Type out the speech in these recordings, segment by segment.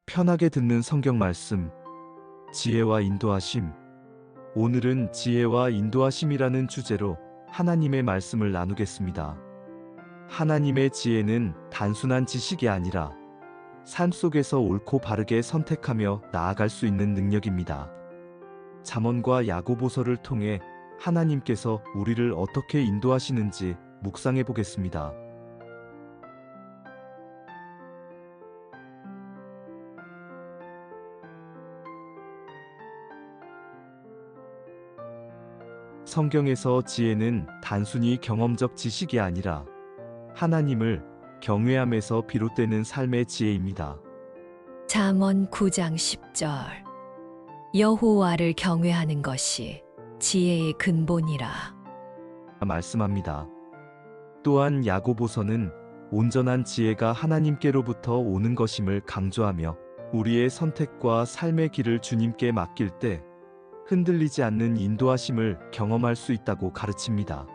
편하게 듣는 성경 말씀, 지혜와 인도하심. 오늘은 지혜와 인도하심이라는 주제로 하나님의 말씀을 나누겠습니다. 하나님의 지혜는 단순한 지식이 아니라 삶 속에서 옳고 바르게 선택하며 나아갈 수 있는 능력입니다. 잠언과 야고보서를 통해 하나님께서 우리를 어떻게 인도하시는지 묵상해 보겠습니다. 성경에서 지혜는 단순히 경험적 지식이 아니라 하나님을 경외함에서 비롯되는 삶의 지혜입니다. 잠언 9장 10절 여호와를 경외하는 것이 지혜의 근본이라. 말씀합니다. 또한 야고보서는 온전한 지혜가 하나님께로부터 오는 것임을 강조하며 우리의 선택과 삶의 길을 주님께 맡길 때 흔들리지 않는 인도하심을 경험할 수 있다고 가르칩니다.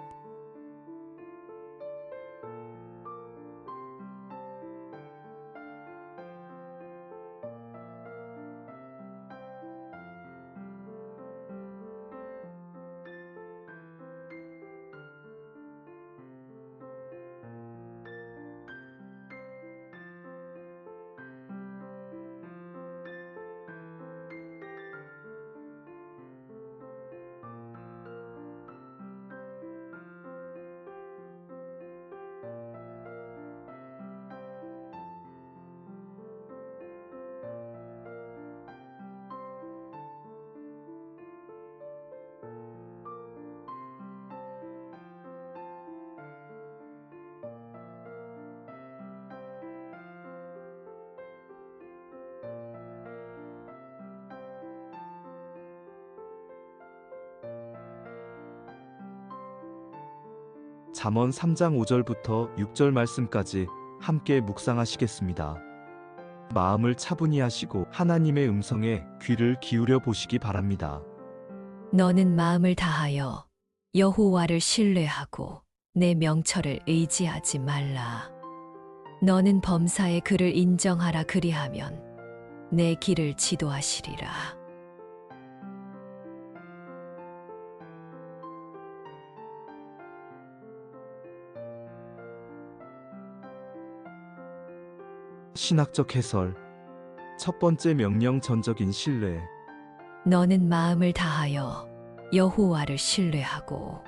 잠언 3장 5절부터 6절 말씀까지 함께 묵상하시겠습니다. 마음을 차분히 하시고 하나님의 음성에 귀를 기울여 보시기 바랍니다. 너는 마음을 다하여 여호와를 신뢰하고 내 명철을 의지하지 말라. 너는 범사의 그를 인정하라. 그리하면 내 길을 지도하시리라. 신학적 해설. 첫 번째 명령, 전적인 신뢰. 너는 마음을 다하여 여호와를 신뢰하고.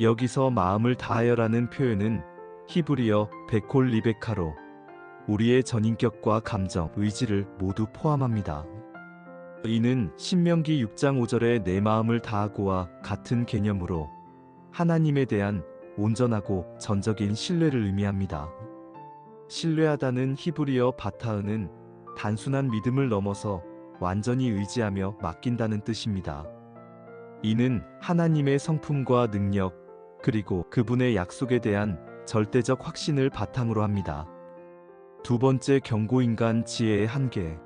여기서 마음을 다하여라는 표현은 히브리어 베콜 리베카로 우리의 전인격과 감정, 의지를 모두 포함합니다. 이는 신명기 6장 5절의 내 마음을 다하고와 같은 개념으로 하나님에 대한 온전하고 전적인 신뢰를 의미합니다. 신뢰하다는 히브리어 바타흐는 단순한 믿음을 넘어서 완전히 의지하며 맡긴다는 뜻입니다. 이는 하나님의 성품과 능력, 그리고 그분의 약속에 대한 절대적 확신을 바탕으로 합니다. 두 번째 경고인간 지혜의 한계.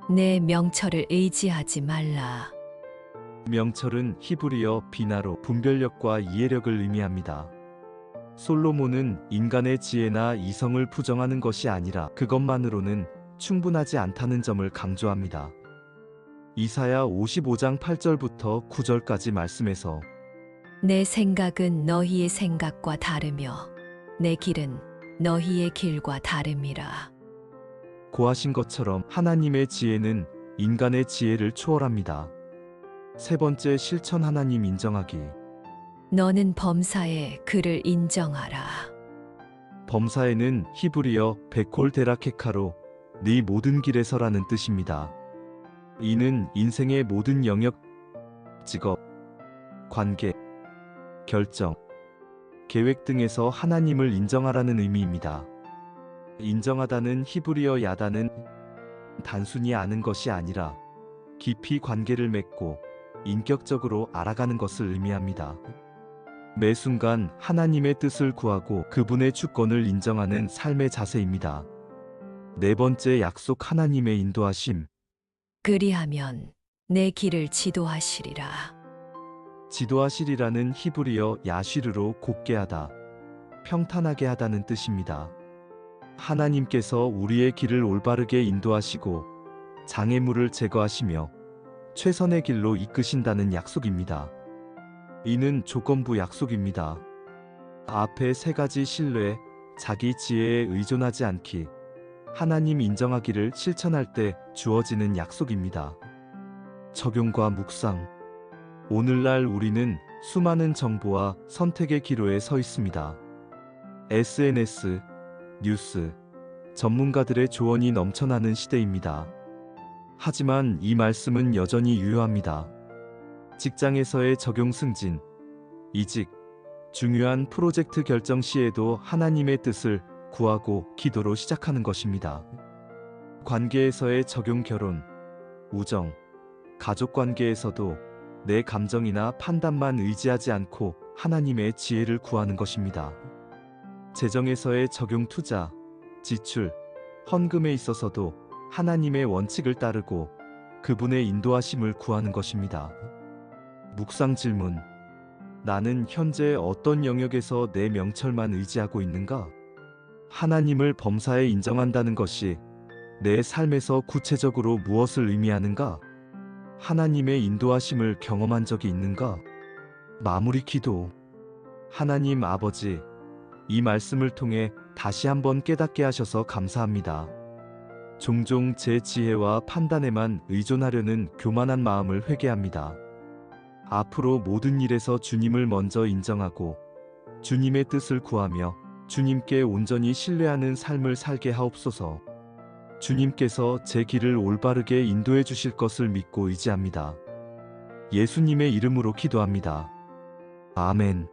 내 명철을 의지하지 말라. 명철은 히브리어 비나로 분별력과 이해력을 의미합니다. 솔로몬은 인간의 지혜나 이성을 부정하는 것이 아니라 그것만으로는 충분하지 않다는 점을 강조합니다. 이사야 55장 8절부터 9절까지 말씀에서 내 생각은 너희의 생각과 다르며 내 길은 너희의 길과 다름이라. 고하신 것처럼 하나님의 지혜는 인간의 지혜를 초월합니다. 세 번째 실천, 하나님 인정하기. 너는 범사에 그를 인정하라. 범사에는 히브리어 베콜 데라케카로 네 모든 길에서라는 뜻입니다. 이는 인생의 모든 영역, 직업, 관계, 결정, 계획 등에서 하나님을 인정하라는 의미입니다. 인정하다는 히브리어 야다는 단순히 아는 것이 아니라 깊이 관계를 맺고 인격적으로 알아가는 것을 의미합니다. 매 순간 하나님의 뜻을 구하고 그분의 주권을 인정하는 삶의 자세입니다. 네 번째 약속, 하나님의 인도하심. 그리하면 내 길을 지도하시리라. 지도하시리라는 히브리어 야시르로 곧게 하다, 평탄하게 하다는 뜻입니다. 하나님께서 우리의 길을 올바르게 인도하시고 장애물을 제거하시며 최선의 길로 이끄신다는 약속입니다. 이는 조건부 약속입니다. 앞에 세 가지 신뢰, 자기 지혜에 의존하지 않기, 하나님 인정하기를 실천할 때 주어지는 약속입니다. 적용과 묵상. 오늘날 우리는 수많은 정보와 선택의 기로에 서 있습니다. SNS, 뉴스, 전문가들의 조언이 넘쳐나는 시대입니다. 하지만 이 말씀은 여전히 유효합니다. 직장에서의 적용 승진, 이직, 중요한 프로젝트 결정 시에도 하나님의 뜻을 구하고 기도로 시작하는 것입니다. 관계에서의 적용 결혼, 우정, 가족 관계에서도 내 감정이나 판단만 의지하지 않고 하나님의 지혜를 구하는 것입니다. 재정에서의 적용 투자, 지출, 헌금에 있어서도 하나님의 원칙을 따르고 그분의 인도하심을 구하는 것입니다. 묵상 질문. 나는 현재 어떤 영역에서 내 명철만 의지하고 있는가? 하나님을 범사에 인정한다는 것이 내 삶에서 구체적으로 무엇을 의미하는가? 하나님의 인도하심을 경험한 적이 있는가? 마무리 기도. 하나님 아버지, 이 말씀을 통해 다시 한번 깨닫게 하셔서 감사합니다. 종종 제 지혜와 판단에만 의존하려는 교만한 마음을 회개합니다. 앞으로 모든 일에서 주님을 먼저 인정하고 주님의 뜻을 구하며 주님께 온전히 신뢰하는 삶을 살게 하옵소서. 주님께서 제 길을 올바르게 인도해 주실 것을 믿고 의지합니다. 예수님의 이름으로 기도합니다. 아멘.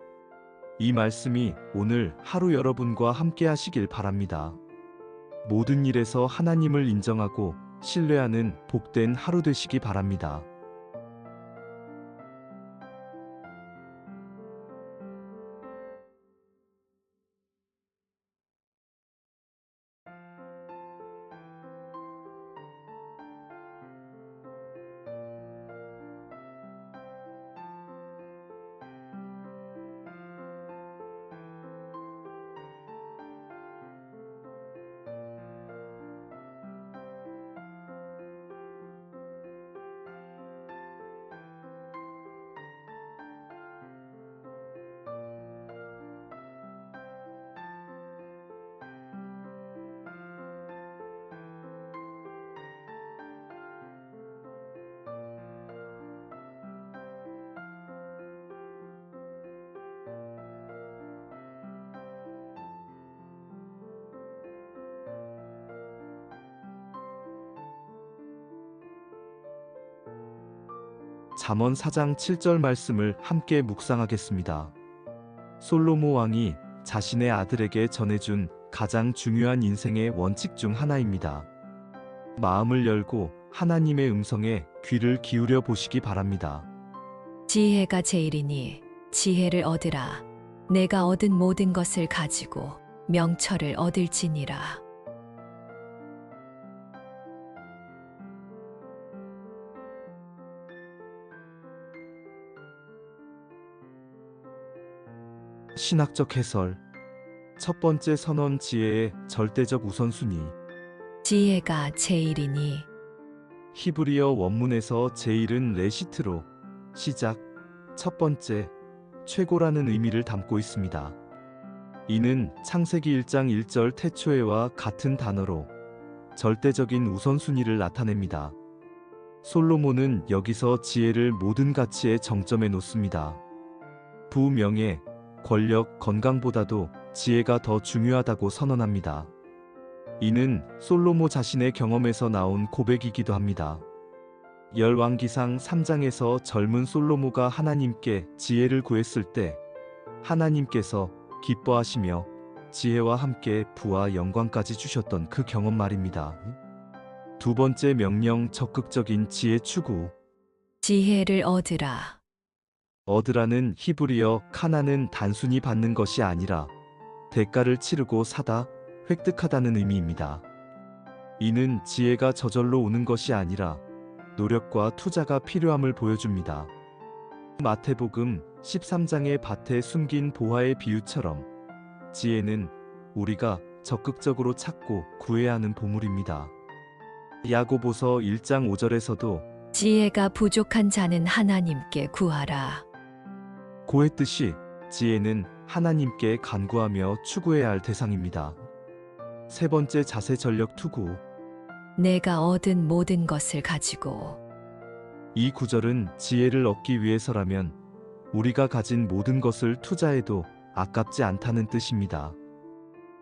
이 말씀이 오늘 하루 여러분과 함께 하시길 바랍니다. 모든 일에서 하나님을 인정하고 신뢰하는 복된 하루 되시기 바랍니다. 잠언 4장 7절 말씀을 함께 묵상하겠습니다. 솔로몬 왕이 자신의 아들에게 전해준 가장 중요한 인생의 원칙 중 하나입니다. 마음을 열고 하나님의 음성에 귀를 기울여 보시기 바랍니다. 지혜가 제일이니 지혜를 얻으라. 내가 얻은 모든 것을 가지고 명철을 얻을지니라. 신학적 해설. 첫 번째 선언 지혜의 절대적 우선순위. 지혜가 제일이니 히브리어 원문에서 제일은 레시트로 시작, 첫 번째, 최고라는 의미를 담고 있습니다. 이는 창세기 1장 1절 태초에와 같은 단어로 절대적인 우선순위를 나타냅니다. 솔로몬은 여기서 지혜를 모든 가치의 정점에 놓습니다. 부, 명예, 권력, 건강보다도 지혜가 더 중요하다고 선언합니다. 이는 솔로몬 자신의 경험에서 나온 고백이기도 합니다. 열왕기상 3장에서 젊은 솔로몬가 하나님께 지혜를 구했을 때 하나님께서 기뻐하시며 지혜와 함께 부와 영광까지 주셨던 그 경험 말입니다. 두 번째 명령, 적극적인 지혜 추구. 지혜를 얻으라. 얻으라는 히브리어 카나는 단순히 받는 것이 아니라 대가를 치르고 사다, 획득하다는 의미입니다. 이는 지혜가 저절로 오는 것이 아니라 노력과 투자가 필요함을 보여줍니다. 마태복음 13장의 밭에 숨긴 보화의 비유처럼 지혜는 우리가 적극적으로 찾고 구해야 하는 보물입니다. 야고보서 1장 5절에서도 지혜가 부족한 자는 하나님께 구하라. 고했듯이 지혜는 하나님께 간구하며 추구해야 할 대상입니다. 세 번째 자세 전력 투구. 내가 얻은 모든 것을 가지고 이 구절은 지혜를 얻기 위해서라면 우리가 가진 모든 것을 투자해도 아깝지 않다는 뜻입니다.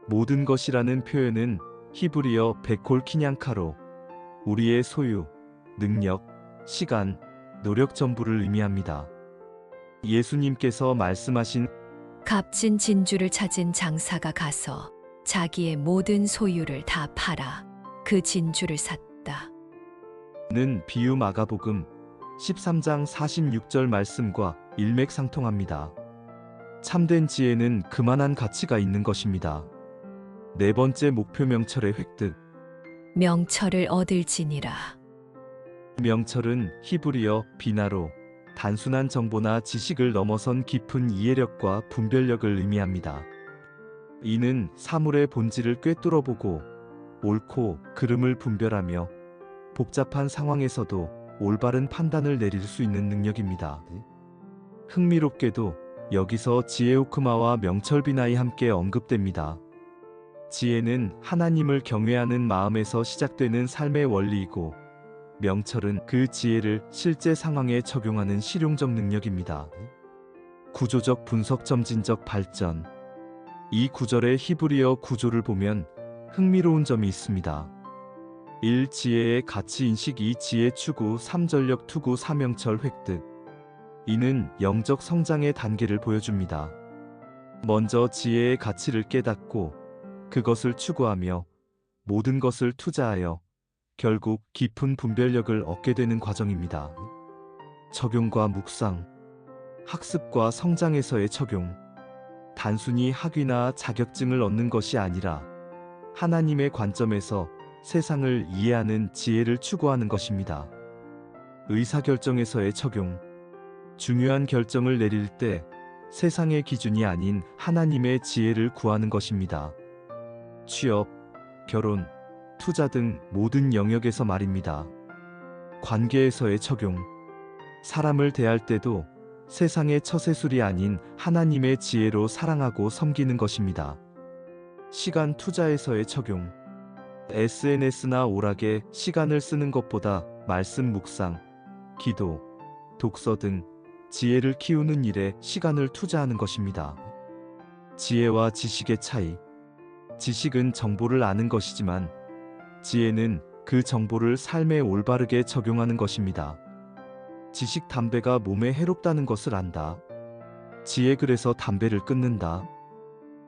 모든 것이라는 표현은 히브리어 베콜 키냥카로 우리의 소유, 능력, 시간, 노력 전부를 의미합니다. 예수님께서 말씀하신 값진 진주를 찾은 장사가 가서 자기의 모든 소유를 다 팔아 그 진주를 샀다. 는 비유 마가복음 13장 46절 말씀과 일맥상통합니다. 참된 지혜는 그만한 가치가 있는 것입니다. 네 번째 목표 명철의 획득. 명철을 얻을지니라. 명철은 히브리어 비나로 단순한 정보나 지식을 넘어선 깊은 이해력과 분별력을 의미합니다. 이는 사물의 본질을 꿰뚫어보고 옳고 그름을 분별하며 복잡한 상황에서도 올바른 판단을 내릴 수 있는 능력입니다. 흥미롭게도 여기서 지혜오크마와 명철비나이 함께 언급됩니다. 지혜는 하나님을 경외하는 마음에서 시작되는 삶의 원리이고 명철은 그 지혜를 실제 상황에 적용하는 실용적 능력입니다. 구조적 분석 점진적 발전. 이 구절의 히브리어 구조를 보면 흥미로운 점이 있습니다. 1. 지혜의 가치 인식. 2. 지혜 추구. 3. 전력 투구. 4. 명철 획득. 이는 영적 성장의 단계를 보여줍니다. 먼저 지혜의 가치를 깨닫고 그것을 추구하며 모든 것을 투자하여 결국 깊은 분별력을 얻게 되는 과정입니다. 적용과 묵상. 학습과 성장에서의 적용. 단순히 학위나 자격증을 얻는 것이 아니라 하나님의 관점에서 세상을 이해하는 지혜를 추구하는 것입니다. 의사결정에서의 적용. 중요한 결정을 내릴 때 세상의 기준이 아닌 하나님의 지혜를 구하는 것입니다. 취업, 결혼, 투자 등 모든 영역에서 말입니다. 관계에서의 적용. 사람을 대할 때도 세상의 처세술이 아닌 하나님의 지혜로 사랑하고 섬기는 것입니다. 시간 투자에서의 적용. SNS나 오락에 시간을 쓰는 것보다 말씀 묵상, 기도, 독서 등 지혜를 키우는 일에 시간을 투자하는 것입니다. 지혜와 지식의 차이. 지식은 정보를 아는 것이지만 지혜는 그 정보를 삶에 올바르게 적용하는 것입니다. 지식 담배가 몸에 해롭다는 것을 안다. 지혜 그래서 담배를 끊는다.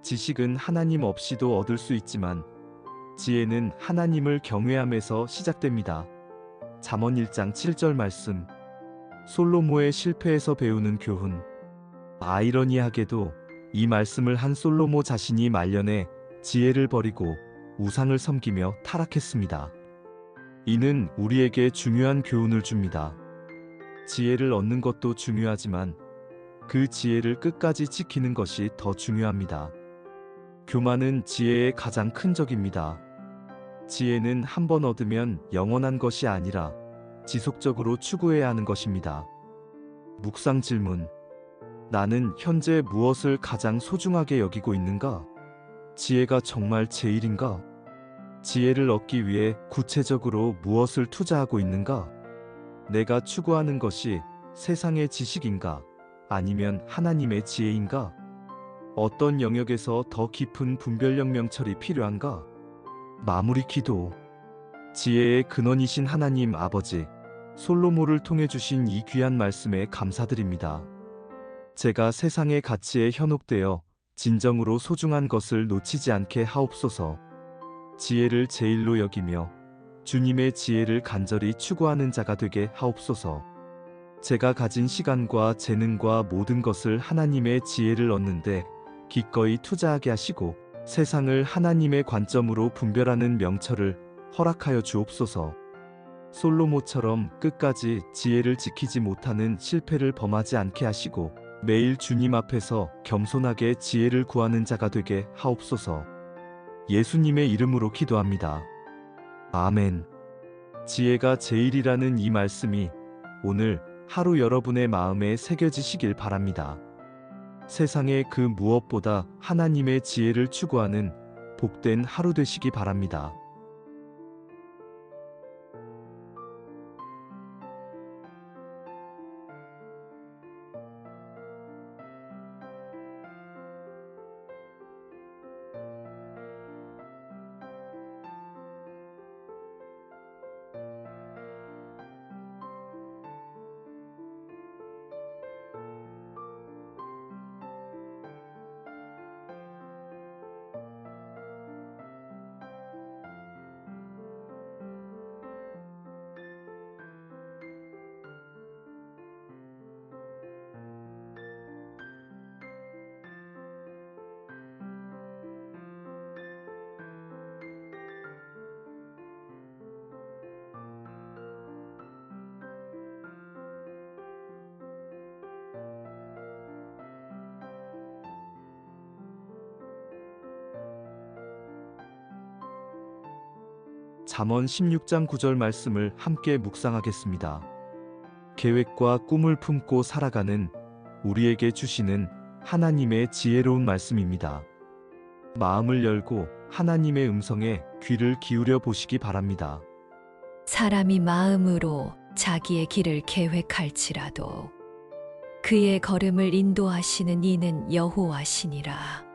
지식은 하나님 없이도 얻을 수 있지만 지혜는 하나님을 경외함에서 시작됩니다. 잠언 1장 7절 말씀. 솔로모의 실패에서 배우는 교훈. 아이러니하게도 이 말씀을 한 솔로모 자신이 말년에 지혜를 버리고 우상을 섬기며 타락했습니다. 이는 우리에게 중요한 교훈을 줍니다. 지혜를 얻는 것도 중요하지만 그 지혜를 끝까지 지키는 것이 더 중요합니다. 교만은 지혜의 가장 큰 적입니다. 지혜는 한 번 얻으면 영원한 것이 아니라 지속적으로 추구해야 하는 것입니다. 묵상 질문. 나는 현재 무엇을 가장 소중하게 여기고 있는가? 지혜가 정말 제일인가? 지혜를 얻기 위해 구체적으로 무엇을 투자하고 있는가? 내가 추구하는 것이 세상의 지식인가? 아니면 하나님의 지혜인가? 어떤 영역에서 더 깊은 분별력 명철이 필요한가? 마무리 기도. 지혜의 근원이신 하나님 아버지, 솔로모를 통해 주신 이 귀한 말씀에 감사드립니다. 제가 세상의 가치에 현혹되어 진정으로 소중한 것을 놓치지 않게 하옵소서. 지혜를 제일로 여기며 주님의 지혜를 간절히 추구하는 자가 되게 하옵소서. 제가 가진 시간과 재능과 모든 것을 하나님의 지혜를 얻는데 기꺼이 투자하게 하시고 세상을 하나님의 관점으로 분별하는 명철을 허락하여 주옵소서. 솔로모처럼 끝까지 지혜를 지키지 못하는 실패를 범하지 않게 하시고 매일 주님 앞에서 겸손하게 지혜를 구하는 자가 되게 하옵소서. 예수님의 이름으로 기도합니다. 아멘. 지혜가 제일이라는 이 말씀이 오늘 하루 여러분의 마음에 새겨지시길 바랍니다. 세상의 그 무엇보다 하나님의 지혜를 추구하는 복된 하루 되시기 바랍니다. 잠언 16장 9절 말씀을 함께 묵상하겠습니다. 계획과 꿈을 품고 살아가는 우리에게 주시는 하나님의 지혜로운 말씀입니다. 마음을 열고 하나님의 음성에 귀를 기울여 보시기 바랍니다. 사람이 마음으로 자기의 길을 계획할지라도 그의 걸음을 인도하시는 이는 여호와시니라.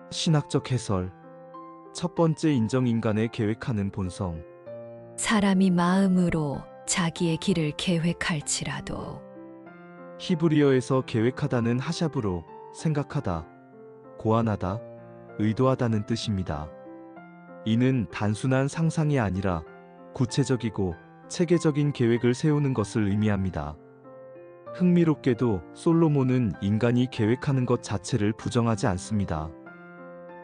신학적 해설. 첫 번째 인정 인간의 계획하는 본성. 사람이 마음으로 자기의 길을 계획할지라도 히브리어에서 계획하다는 하샵으로 생각하다, 고안하다, 의도하다는 뜻입니다. 이는 단순한 상상이 아니라 구체적이고 체계적인 계획을 세우는 것을 의미합니다. 흥미롭게도 솔로몬은 인간이 계획하는 것 자체를 부정하지 않습니다.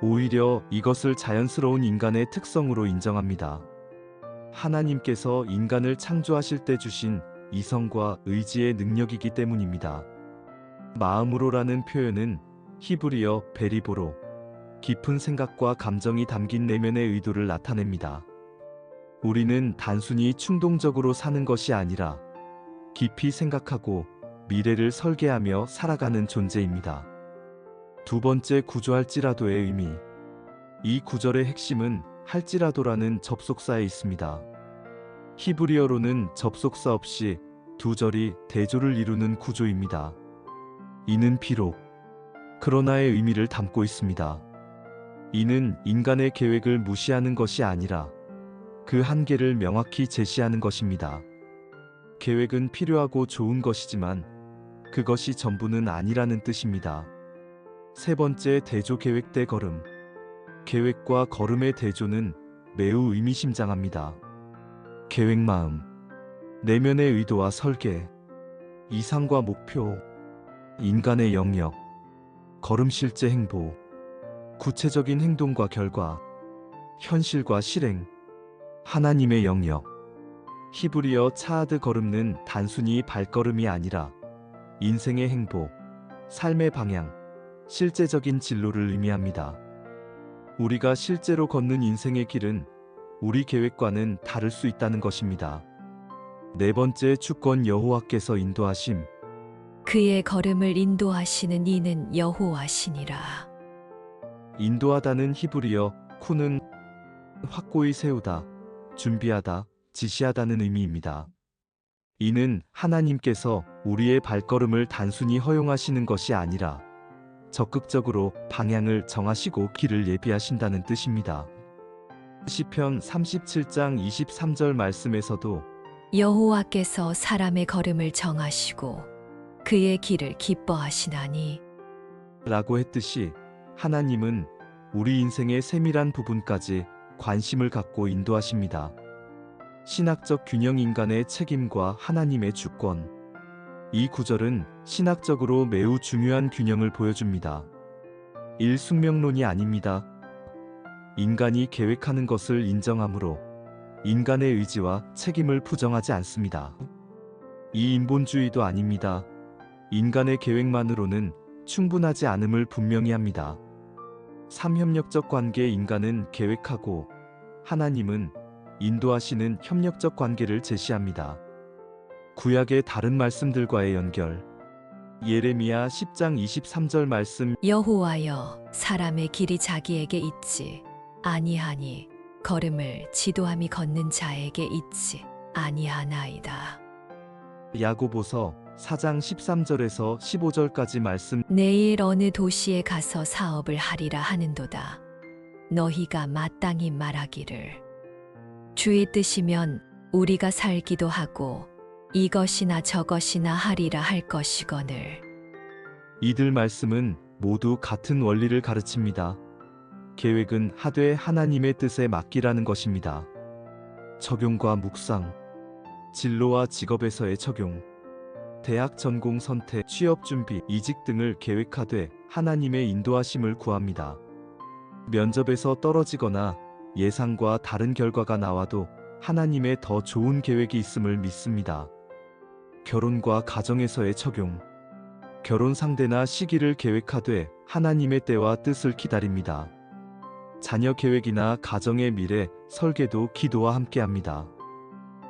오히려 이것을 자연스러운 인간의 특성으로 인정합니다. 하나님께서 인간을 창조하실 때 주신 이성과 의지의 능력이기 때문입니다. 마음으로라는 표현은 히브리어 베리보로, 깊은 생각과 감정이 담긴 내면의 의도를 나타냅니다. 우리는 단순히 충동적으로 사는 것이 아니라 깊이 생각하고 미래를 설계하며 살아가는 존재입니다. 두 번째, 구조할지라도의 의미. 이 구절의 핵심은 할지라도라는 접속사에 있습니다. 히브리어로는 접속사 없이 두 절이 대조를 이루는 구조입니다. 이는 비록, 그러나의 의미를 담고 있습니다. 이는 인간의 계획을 무시하는 것이 아니라 그 한계를 명확히 제시하는 것입니다. 계획은 필요하고 좋은 것이지만 그것이 전부는 아니라는 뜻입니다. 세 번째, 대조 계획 대 걸음. 계획과 걸음의 대조는 매우 의미심장합니다. 계획 마음, 내면의 의도와 설계, 이상과 목표, 인간의 영역, 걸음 실제 행보, 구체적인 행동과 결과, 현실과 실행, 하나님의 영역. 히브리어 차아드 걸음는 단순히 발걸음이 아니라 인생의 행보, 삶의 방향, 실제적인 진로를 의미합니다. 우리가 실제로 걷는 인생의 길은 우리 계획과는 다를 수 있다는 것입니다. 네 번째, 주권 여호와께서 인도하심. 그의 걸음을 인도하시는 이는 여호와시니라. 인도하다는 히브리어 쿠는 확고히 세우다, 준비하다, 지시하다는 의미입니다. 이는 하나님께서 우리의 발걸음을 단순히 허용하시는 것이 아니라 적극적으로 방향을 정하시고 길을 예비하신다는 뜻입니다. 시편 37장 23절 말씀에서도 여호와께서 사람의 걸음을 정하시고 그의 길을 기뻐하시나니 라고 했듯이 하나님은 우리 인생의 세밀한 부분까지 관심을 갖고 인도하십니다. 신학적 균형, 인간의 책임과 하나님의 주권. 이 구절은 신학적으로 매우 중요한 균형을 보여줍니다. 일숙명론이 아닙니다. 인간이 계획하는 것을 인정하므로 인간의 의지와 책임을 부정하지 않습니다. 이 인본주의도 아닙니다. 인간의 계획만으로는 충분하지 않음을 분명히 합니다. 3협력적 관계 인간은 계획하고 하나님은 인도하시는 협력적 관계를 제시합니다. 구약의 다른 말씀들과의 연결. 예레미야 10장 23절 말씀. 여호와여, 사람의 길이 자기에게 있지 아니하니 걸음을 지도함이 걷는 자에게 있지 아니하나이다. 야고보서 4장 13절에서 15절까지 말씀. 내일 어느 도시에 가서 사업을 하리라 하는도다. 너희가 마땅히 말하기를 주의 뜻이면 우리가 살기도 하고 이것이나 저것이나 하리라 할 것이거늘. 이들 말씀은 모두 같은 원리를 가르칩니다. 계획은 하되 하나님의 뜻에 맡기라는 것입니다. 적용과 묵상. 진로와 직업에서의 적용. 대학 전공 선택, 취업 준비, 이직 등을 계획하되 하나님의 인도하심을 구합니다. 면접에서 떨어지거나 예상과 다른 결과가 나와도 하나님의 더 좋은 계획이 있음을 믿습니다. 결혼과 가정에서의 적용. 결혼 상대나 시기를 계획하되 하나님의 때와 뜻을 기다립니다. 자녀 계획이나 가정의 미래, 설계도 기도와 함께합니다.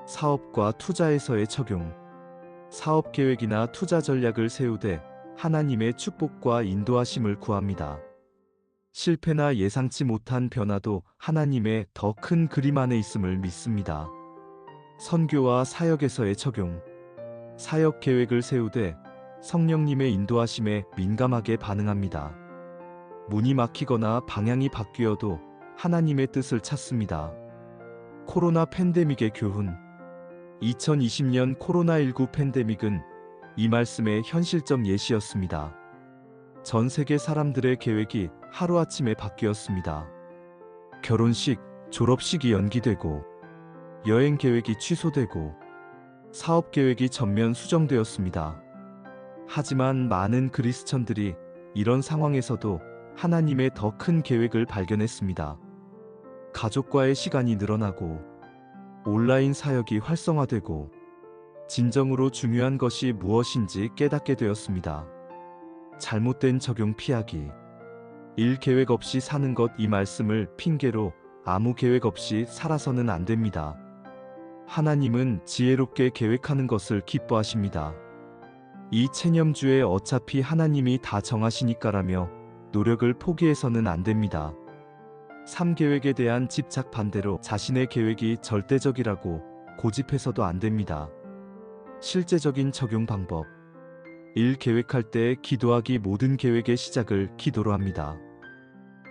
사업과 투자에서의 적용. 사업 계획이나 투자 전략을 세우되 하나님의 축복과 인도하심을 구합니다. 실패나 예상치 못한 변화도 하나님의 더 큰 그림 안에 있음을 믿습니다. 선교와 사역에서의 적용. 사역 계획을 세우되 성령님의 인도하심에 민감하게 반응합니다. 문이 막히거나 방향이 바뀌어도 하나님의 뜻을 찾습니다. 코로나 팬데믹의 교훈. 2020년 코로나19 팬데믹은 이 말씀의 현실적 예시였습니다. 전 세계 사람들의 계획이 하루아침에 바뀌었습니다. 결혼식, 졸업식이 연기되고 여행 계획이 취소되고 사업 계획이 전면 수정되었습니다. 하지만 많은 그리스천들이 이런 상황에서도 하나님의 더 큰 계획을 발견했습니다. 가족과의 시간이 늘어나고 온라인 사역이 활성화되고 진정으로 중요한 것이 무엇인지 깨닫게 되었습니다. 잘못된 적용 피하기. 일 계획 없이 사는 것, 이 말씀을 핑계로 아무 계획 없이 살아서는 안 됩니다. 하나님은 지혜롭게 계획하는 것을 기뻐하십니다. 이 체념주에 어차피 하나님이 다 정하시니까라며 노력을 포기해서는 안 됩니다. 삶 계획에 대한 집착, 반대로 자신의 계획이 절대적이라고 고집해서도 안 됩니다. 실제적인 적용 방법. 일 계획할 때 기도하기. 모든 계획의 시작을 기도로 합니다.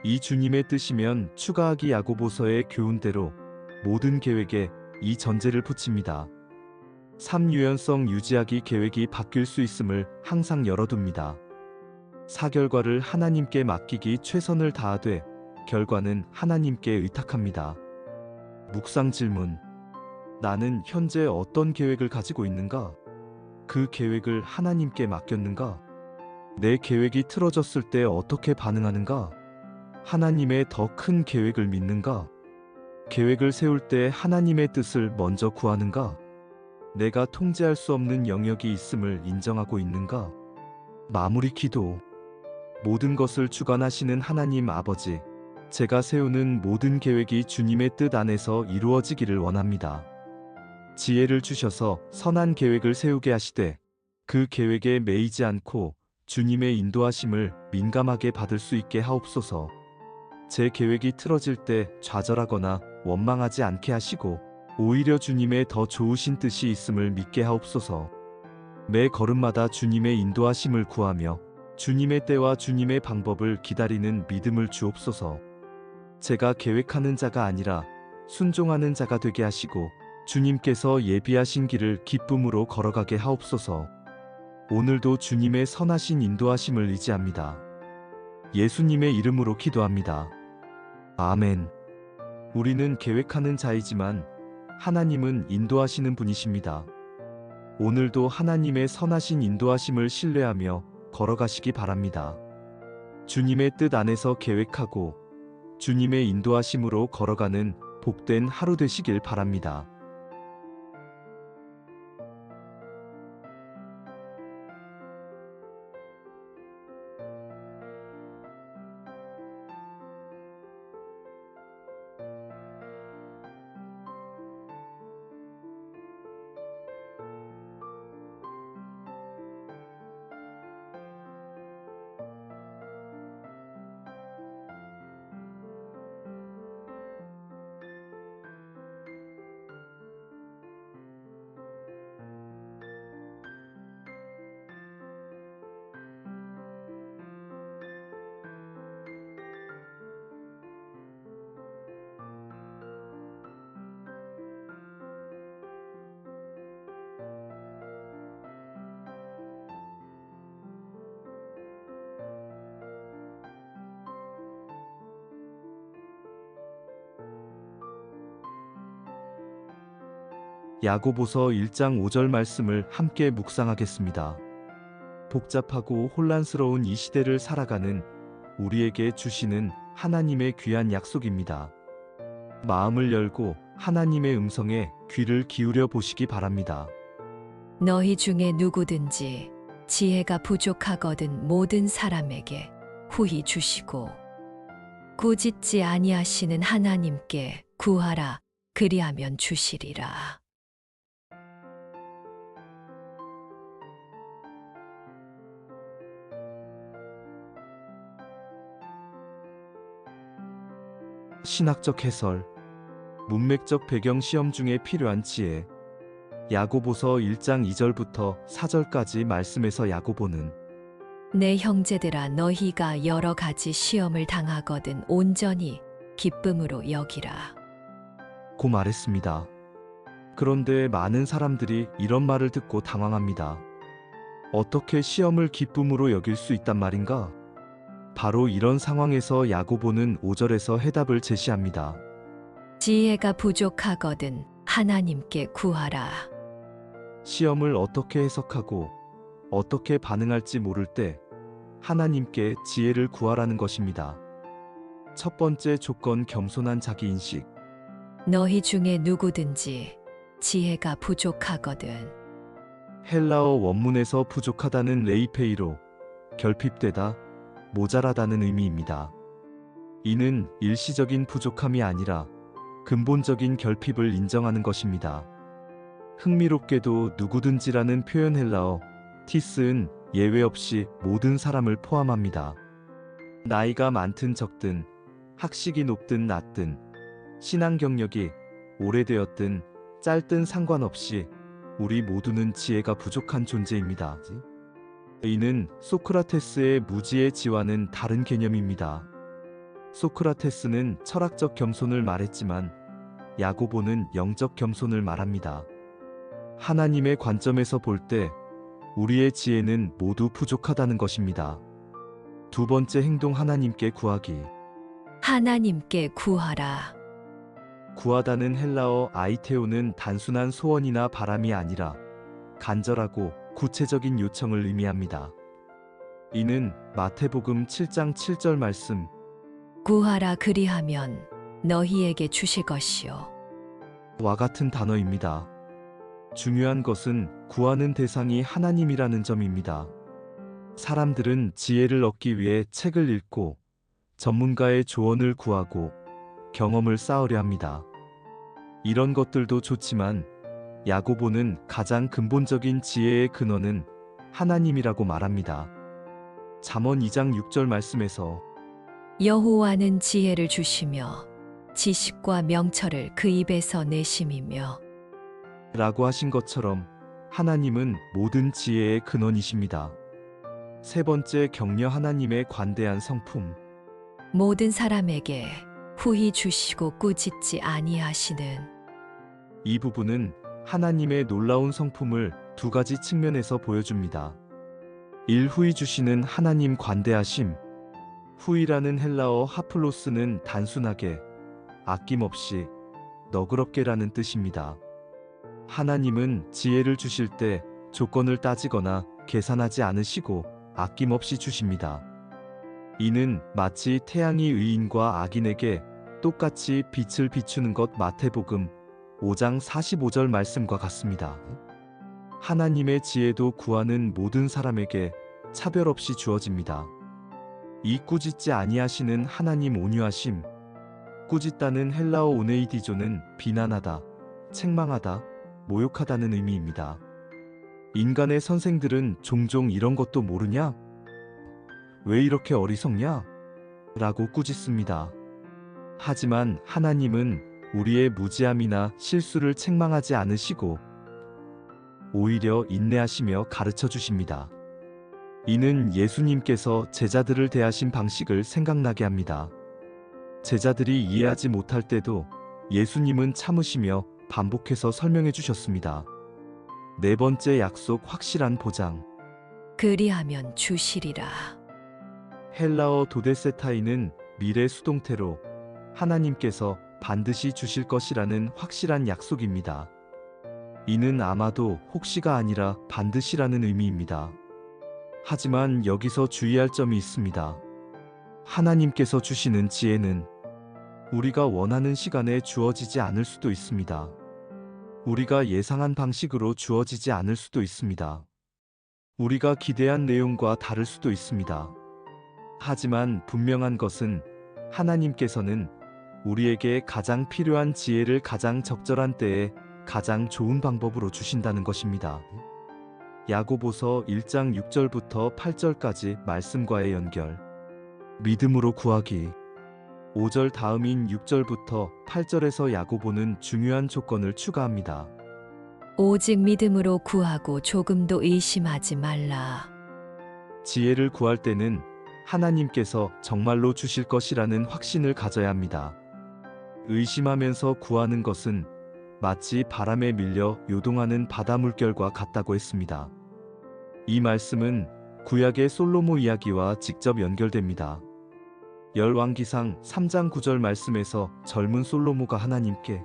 이 주님의 뜻이면 추가하기. 야고보서의 교훈대로 모든 계획에 이 전제를 붙입니다. 3. 유연성 유지하기. 계획이 바뀔 수 있음을 항상 열어둡니다. 4. 결과를 하나님께 맡기기. 최선을 다하되 결과는 하나님께 의탁합니다. 묵상 질문. 나는 현재 어떤 계획을 가지고 있는가? 그 계획을 하나님께 맡겼는가? 내 계획이 틀어졌을 때 어떻게 반응하는가? 하나님의 더 큰 계획을 믿는가? 계획을 세울 때 하나님의 뜻을 먼저 구하는가? 내가 통제할 수 없는 영역이 있음을 인정하고 있는가? 마무리 기도. 모든 것을 주관하시는 하나님 아버지, 제가 세우는 모든 계획이 주님의 뜻 안에서 이루어지기를 원합니다. 지혜를 주셔서 선한 계획을 세우게 하시되 그 계획에 매이지 않고 주님의 인도하심을 민감하게 받을 수 있게 하옵소서. 제 계획이 틀어질 때 좌절하거나 원망하지 않게 하시고 오히려 주님의 더 좋으신 뜻이 있음을 믿게 하옵소서. 매 걸음마다 주님의 인도하심을 구하며 주님의 때와 주님의 방법을 기다리는 믿음을 주옵소서. 제가 계획하는 자가 아니라 순종하는 자가 되게 하시고 주님께서 예비하신 길을 기쁨으로 걸어가게 하옵소서. 오늘도 주님의 선하신 인도하심을 의지합니다. 예수님의 이름으로 기도합니다. 아멘. 우리는 계획하는 자이지만 하나님은 인도하시는 분이십니다. 오늘도 하나님의 선하신 인도하심을 신뢰하며 걸어가시기 바랍니다. 주님의 뜻 안에서 계획하고 주님의 인도하심으로 걸어가는 복된 하루 되시길 바랍니다. 야고보서 1장 5절 말씀을 함께 묵상하겠습니다. 복잡하고 혼란스러운 이 시대를 살아가는 우리에게 주시는 하나님의 귀한 약속입니다. 마음을 열고 하나님의 음성에 귀를 기울여 보시기 바랍니다. 너희 중에 누구든지 지혜가 부족하거든 모든 사람에게 후히 주시고 꾸짖지 아니하시는 하나님께 구하라 그리하면 주시리라. 신학적 해설, 문맥적 배경 시험 중에 필요한 지혜. 야고보서 1장 2절부터 4절까지 말씀에서 야고보는 내 형제들아 너희가 여러 가지 시험을 당하거든 온전히 기쁨으로 여기라. 고 말했습니다. 그런데 많은 사람들이 이런 말을 듣고 당황합니다. 어떻게 시험을 기쁨으로 여길 수 있단 말인가? 바로 이런 상황에서 야고보는 5절에서 해답을 제시합니다. 지혜가 부족하거든 하나님께 구하라. 시험을 어떻게 해석하고 어떻게 반응할지 모를 때 하나님께 지혜를 구하라는 것입니다. 첫 번째 조건, 겸손한 자기인식. 너희 중에 누구든지 지혜가 부족하거든. 헬라어 원문에서 부족하다는 레이페이로 결핍되다, 모자라다는 의미입니다. 이는 일시적인 부족함이 아니라 근본적인 결핍을 인정하는 것입니다. 흥미롭게도 누구든지라는 표현 헬라어 티스은 예외 없이 모든 사람을 포함합니다. 나이가 많든 적든, 학식이 높든 낮든, 신앙 경력이 오래되었든 짧든 상관없이 우리 모두는 지혜가 부족한 존재입니다. 이는 소크라테스의 무지의 지와는 다른 개념입니다. 소크라테스는 철학적 겸손을 말했지만 야고보는 영적 겸손을 말합니다. 하나님의 관점에서 볼 때 우리의 지혜는 모두 부족하다는 것입니다. 두 번째 행동, 하나님께 구하기. 하나님께 구하라. 구하다는 헬라어 아이테오는 단순한 소원이나 바람이 아니라 간절하고 구체적인 요청을 의미합니다. 이는 마태복음 7장 7절 말씀 구하라 그리하면 너희에게 주실 것이요. 와 같은 단어입니다. 중요한 것은 구하는 대상이 하나님이라는 점입니다. 사람들은 지혜를 얻기 위해 책을 읽고 전문가의 조언을 구하고 경험을 쌓으려 합니다. 이런 것들도 좋지만 야고보는 가장 근본적인 지혜의 근원은 하나님이라고 말합니다. 잠언 2장 6절 말씀에서 여호와는 지혜를 주시며 지식과 명철을 그 입에서 내심이며 라고 하신 것처럼 하나님은 모든 지혜의 근원이십니다. 세 번째, 격려, 하나님의 관대한 성품. 모든 사람에게 후히 주시고 꾸짖지 아니하시는. 이 부분은 하나님의 놀라운 성품을 두 가지 측면에서 보여줍니다. 1. 후히 주시는 하나님 관대하심. 후히라는 헬라어 하플로스는 단순하게 아낌없이 너그럽게라는 뜻입니다. 하나님은 지혜를 주실 때 조건을 따지거나 계산하지 않으시고 아낌없이 주십니다. 이는 마치 태양이 의인과 악인에게 똑같이 빛을 비추는 것 마태복음 5장 45절 말씀과 같습니다. 하나님의 지혜도 구하는 모든 사람에게 차별 없이 주어집니다. 이 꾸짖지 아니하시는 하나님 온유하심. 꾸짖다는 헬라어 오네이디조는 비난하다, 책망하다, 모욕하다는 의미입니다. 인간의 선생들은 종종 이런 것도 모르냐? 왜 이렇게 어리석냐? 라고 꾸짖습니다. 하지만 하나님은 우리의 무지함이나 실수를 책망하지 않으시고 오히려 인내하시며 가르쳐 주십니다. 이는 예수님께서 제자들을 대하신 방식을 생각나게 합니다. 제자들이 이해하지 못할 때도 예수님은 참으시며 반복해서 설명해 주셨습니다. 네 번째 약속 확실한 보장. 그리하면 주시리라. 헬라어 도데세타이는 미래 수동태로 하나님께서 반드시 주실 것이라는 확실한 약속입니다. 이는 아마도 혹시가 아니라 반드시라는 의미입니다. 하지만 여기서 주의할 점이 있습니다. 하나님께서 주시는 지혜는 우리가 원하는 시간에 주어지지 않을 수도 있습니다. 우리가 예상한 방식으로 주어지지 않을 수도 있습니다. 우리가 기대한 내용과 다를 수도 있습니다. 하지만 분명한 것은 하나님께서는 우리에게 가장 필요한 지혜를 가장 적절한 때에 가장 좋은 방법으로 주신다는 것입니다. 야고보서 1장 6절부터 8절까지 말씀과의 연결. 믿음으로 구하기. 5절 다음인 6절부터 8절에서 야고보는 중요한 조건을 추가합니다. 오직 믿음으로 구하고 조금도 의심하지 말라. 지혜를 구할 때는 하나님께서 정말로 주실 것이라는 확신을 가져야 합니다. 의심하면서 구하는 것은 마치 바람에 밀려 요동하는 바다 물결과 같다고 했습니다. 이 말씀은 구약의 솔로몬 이야기와 직접 연결됩니다. 열왕기상 3장 9절 말씀에서 젊은 솔로몬가 하나님께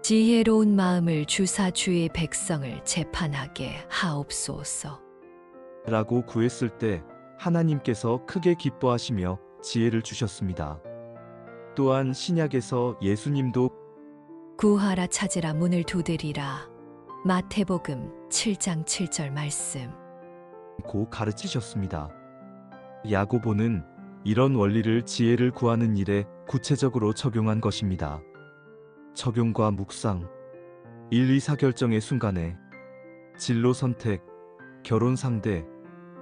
지혜로운 마음을 주사 주의 백성을 재판하게 하옵소서. 라고 구했을 때 하나님께서 크게 기뻐하시며 지혜를 주셨습니다. 또한 신약에서 예수님도 구하라 찾으라 문을 두드리라. 마태복음 7장 7절 말씀. 고 가르치셨습니다. 야고보는 이런 원리를 지혜를 구하는 일에 구체적으로 적용한 것입니다. 적용과 묵상. 1, 2, 4 결정의 순간에 진로 선택, 결혼 상대,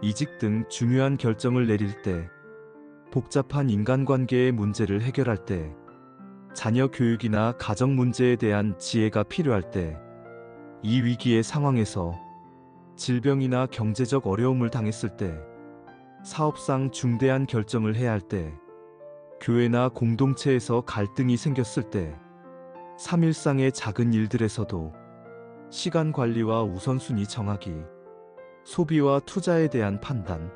이직 등 중요한 결정을 내릴 때, 복잡한 인간관계의 문제를 해결할 때, 자녀 교육이나 가정 문제에 대한 지혜가 필요할 때, 이 위기의 상황에서 질병이나 경제적 어려움을 당했을 때, 사업상 중대한 결정을 해야 할 때, 교회나 공동체에서 갈등이 생겼을 때, 3일상의 작은 일들에서도 시간 관리와 우선순위 정하기, 소비와 투자에 대한 판단,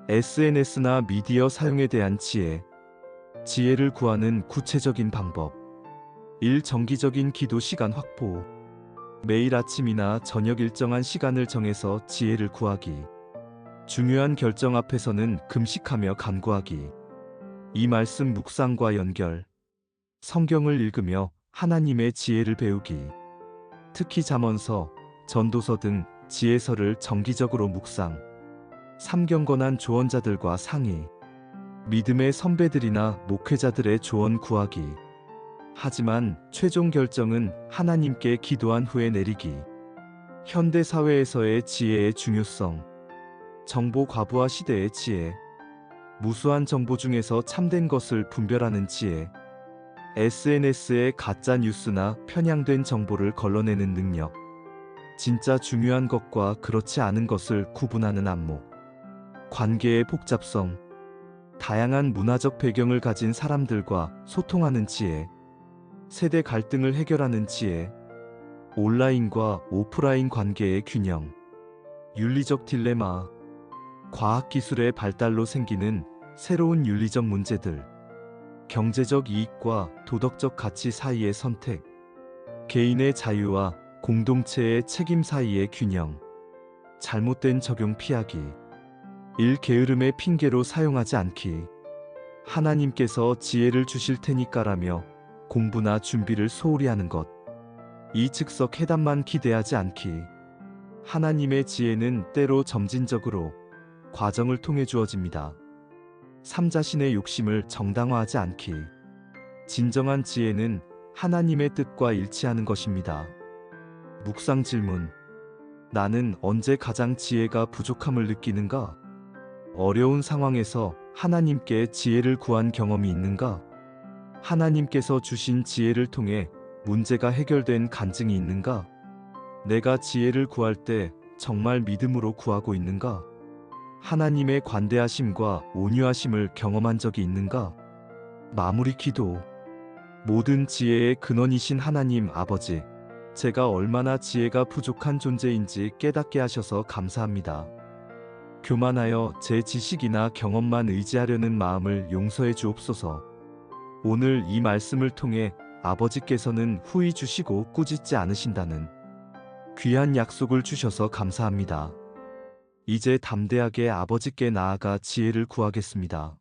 SNS나 미디어 사용에 대한 지혜, 지혜를 구하는 구체적인 방법. 1. 정기적인 기도 시간 확보. 매일 아침이나 저녁 일정한 시간을 정해서 지혜를 구하기. 중요한 결정 앞에서는 금식하며 간구하기. 이 말씀 묵상과 연결. 성경을 읽으며 하나님의 지혜를 배우기. 특히 잠언서, 전도서 등 지혜서를 정기적으로 묵상. 삼경건한 조언자들과 상의. 믿음의 선배들이나 목회자들의 조언 구하기. 하지만 최종 결정은 하나님께 기도한 후에 내리기. 현대 사회에서의 지혜의 중요성. 정보 과부하 시대의 지혜. 무수한 정보 중에서 참된 것을 분별하는 지혜. SNS의 가짜 뉴스나 편향된 정보를 걸러내는 능력. 진짜 중요한 것과 그렇지 않은 것을 구분하는 안목. 관계의 복잡성. 다양한 문화적 배경을 가진 사람들과 소통하는 지혜. 세대 갈등을 해결하는 지혜. 온라인과 오프라인 관계의 균형. 윤리적 딜레마. 과학기술의 발달로 생기는 새로운 윤리적 문제들. 경제적 이익과 도덕적 가치 사이의 선택. 개인의 자유와 공동체의 책임 사이의 균형. 잘못된 적용 피하기. 일 게으름의 핑계로 사용하지 않기. 하나님께서 지혜를 주실 테니까라며 공부나 준비를 소홀히 하는 것. 이 즉석 해답만 기대하지 않기. 하나님의 지혜는 때로 점진적으로 과정을 통해 주어집니다. 삶 자신의 욕심을 정당화하지 않기. 진정한 지혜는 하나님의 뜻과 일치하는 것입니다. 묵상 질문. 나는 언제 가장 지혜가 부족함을 느끼는가? 어려운 상황에서 하나님께 지혜를 구한 경험이 있는가? 하나님께서 주신 지혜를 통해 문제가 해결된 간증이 있는가? 내가 지혜를 구할 때 정말 믿음으로 구하고 있는가? 하나님의 관대하심과 온유하심을 경험한 적이 있는가? 마무리 기도. 모든 지혜의 근원이신 하나님 아버지, 제가 얼마나 지혜가 부족한 존재인지 깨닫게 하셔서 감사합니다. 교만하여 제 지식이나 경험만 의지하려는 마음을 용서해 주옵소서. 오늘 이 말씀을 통해 아버지께서는 후히 주시고 꾸짖지 않으신다는 귀한 약속을 주셔서 감사합니다. 이제 담대하게 아버지께 나아가 지혜를 구하겠습니다.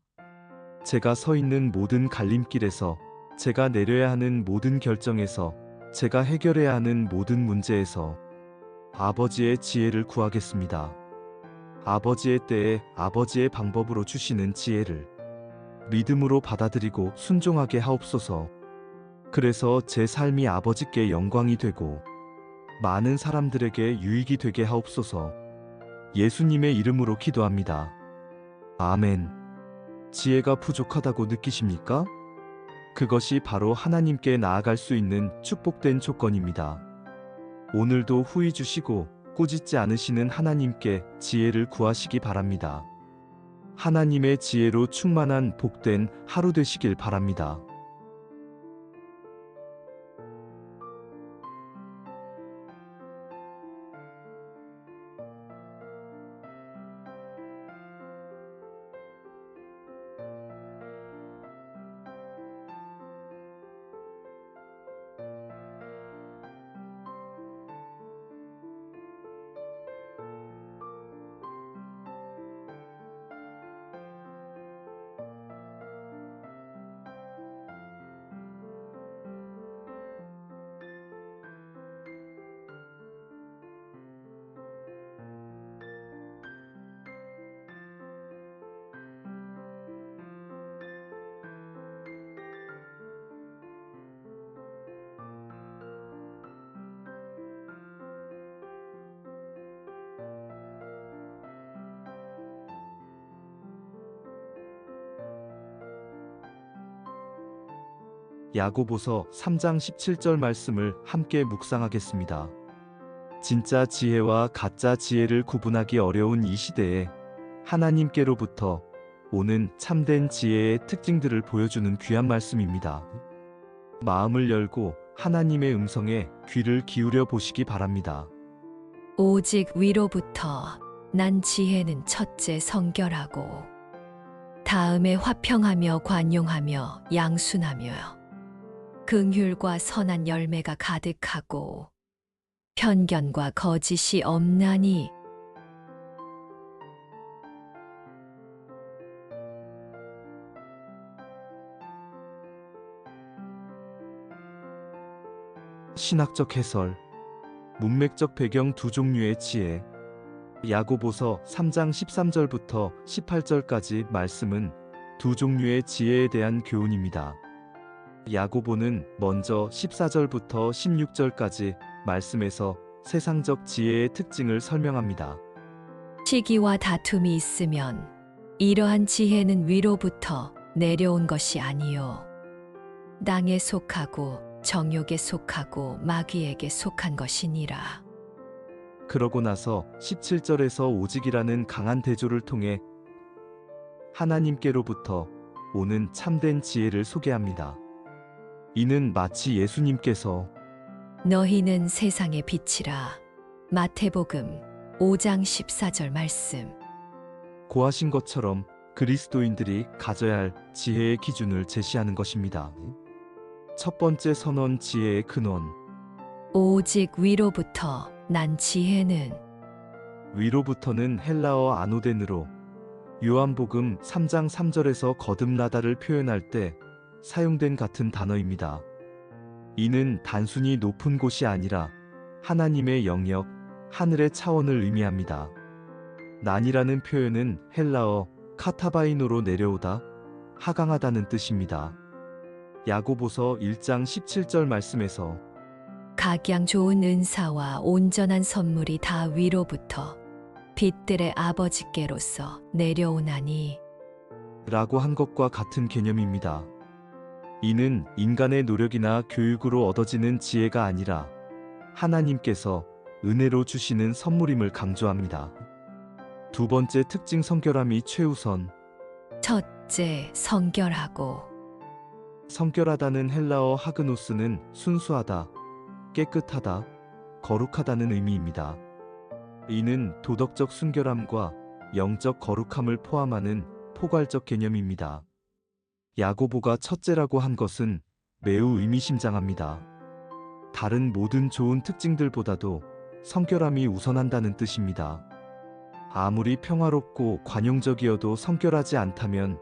제가 서 있는 모든 갈림길에서, 제가 내려야 하는 모든 결정에서, 제가 해결해야 하는 모든 문제에서 아버지의 지혜를 구하겠습니다. 아버지의 때에 아버지의 방법으로 주시는 지혜를 믿음으로 받아들이고 순종하게 하옵소서. 그래서 제 삶이 아버지께 영광이 되고 많은 사람들에게 유익이 되게 하옵소서. 예수님의 이름으로 기도합니다. 아멘. 지혜가 부족하다고 느끼십니까? 그것이 바로 하나님께 나아갈 수 있는 축복된 조건입니다. 오늘도 후히 주시고 꾸짖지 않으시는 하나님께 지혜를 구하시기 바랍니다. 하나님의 지혜로 충만한 복된 하루 되시길 바랍니다. 야고보서 3장 17절 말씀을 함께 묵상하겠습니다. 진짜 지혜와 가짜 지혜를 구분하기 어려운 이 시대에 하나님께로부터 오는 참된 지혜의 특징들을 보여주는 귀한 말씀입니다. 마음을 열고 하나님의 음성에 귀를 기울여 보시기 바랍니다. 오직 위로부터 난 지혜는 첫째 성결하고 다음에 화평하며 관용하며 양순하며 긍휼과 선한 열매가 가득하고 편견과 거짓이 없나니. 신학적 해설, 문맥적 배경 두 종류의 지혜. 야고보서 3장 13절부터 18절까지 말씀은 두 종류의 지혜에 대한 교훈입니다. 야고보는 먼저 14절부터 16절까지 말씀에서 세상적 지혜의 특징을 설명합니다. 시기와 다툼이 있으면 이러한 지혜는 위로부터 내려온 것이 아니요 땅에 속하고 정욕에 속하고 마귀에게 속한 것이니라. 그러고 나서 17절에서 오직이라는 강한 대조를 통해 하나님께로부터 오는 참된 지혜를 소개합니다. 이는 마치 예수님께서 너희는 세상의 빛이라. 마태복음 5장 14절 말씀. 고하신 것처럼 그리스도인들이 가져야 할 지혜의 기준을 제시하는 것입니다. 첫 번째 선언, 지혜의 근원. 오직 위로부터 난 지혜는. 위로부터는 헬라어 아노덴으로 요한복음 3장 3절에서 거듭나다를 표현할 때 사용된 같은 단어입니다. 이는 단순히 높은 곳이 아니라 하나님의 영역, 하늘의 차원을 의미합니다. 난이라는 표현은 헬라어 카타바이노로 내려오다, 하강하다는 뜻입니다. 야고보서 1장 17절 말씀에서 각양 좋은 은사와 온전한 선물이 다 위로부터 빛들의 아버지께로서 내려오나니 라고 한 것과 같은 개념입니다. 이는 인간의 노력이나 교육으로 얻어지는 지혜가 아니라 하나님께서 은혜로 주시는 선물임을 강조합니다. 두 번째 특징 성결함이 최우선. 첫째, 성결하고 성결하다는 헬라어 하그노스는 순수하다, 깨끗하다, 거룩하다는 의미입니다. 이는 도덕적 순결함과 영적 거룩함을 포함하는 포괄적 개념입니다. 야고보가 첫째라고 한 것은 매우 의미심장합니다. 다른 모든 좋은 특징들보다도 성결함이 우선한다는 뜻입니다. 아무리 평화롭고 관용적이어도 성결하지 않다면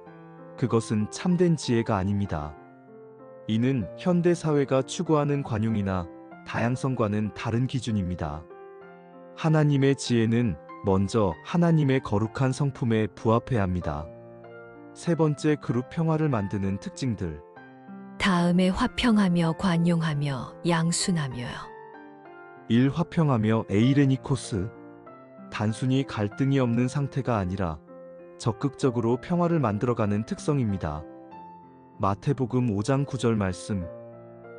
그것은 참된 지혜가 아닙니다. 이는 현대 사회가 추구하는 관용이나 다양성과는 다른 기준입니다. 하나님의 지혜는 먼저 하나님의 거룩한 성품에 부합해야 합니다. 세 번째, 그룹 평화를 만드는 특징들. 다음에 화평하며 관용하며 양순하며요. 1. 화평하며 에이레니코스. 단순히 갈등이 없는 상태가 아니라 적극적으로 평화를 만들어가는 특성입니다. 마태복음 5장 9절 말씀.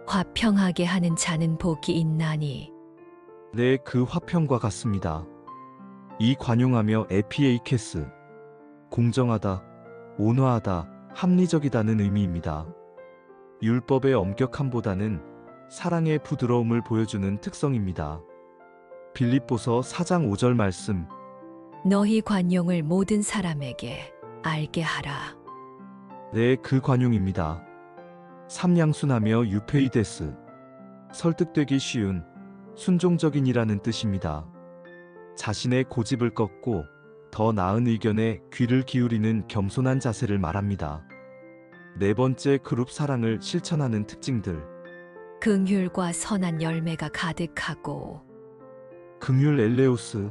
화평하게 하는 자는 복이 있나니 네, 그 화평과 같습니다. 이 관용하며 에피에이케스. 공정하다, 온화하다, 합리적이다는 의미입니다. 율법의 엄격함보다는 사랑의 부드러움을 보여주는 특성입니다. 빌립보서 4장 5절 말씀. 너희 관용을 모든 사람에게 알게 하라. 네, 그 관용입니다. 삼양순하며 유페이데스. 설득되기 쉬운, 순종적인이라는 뜻입니다. 자신의 고집을 꺾고 더 나은 의견에 귀를 기울이는 겸손한 자세를 말합니다. 네 번째, 그룹 사랑을 실천하는 특징들. 긍휼과 선한 열매가 가득하고 긍휼 엘레오스.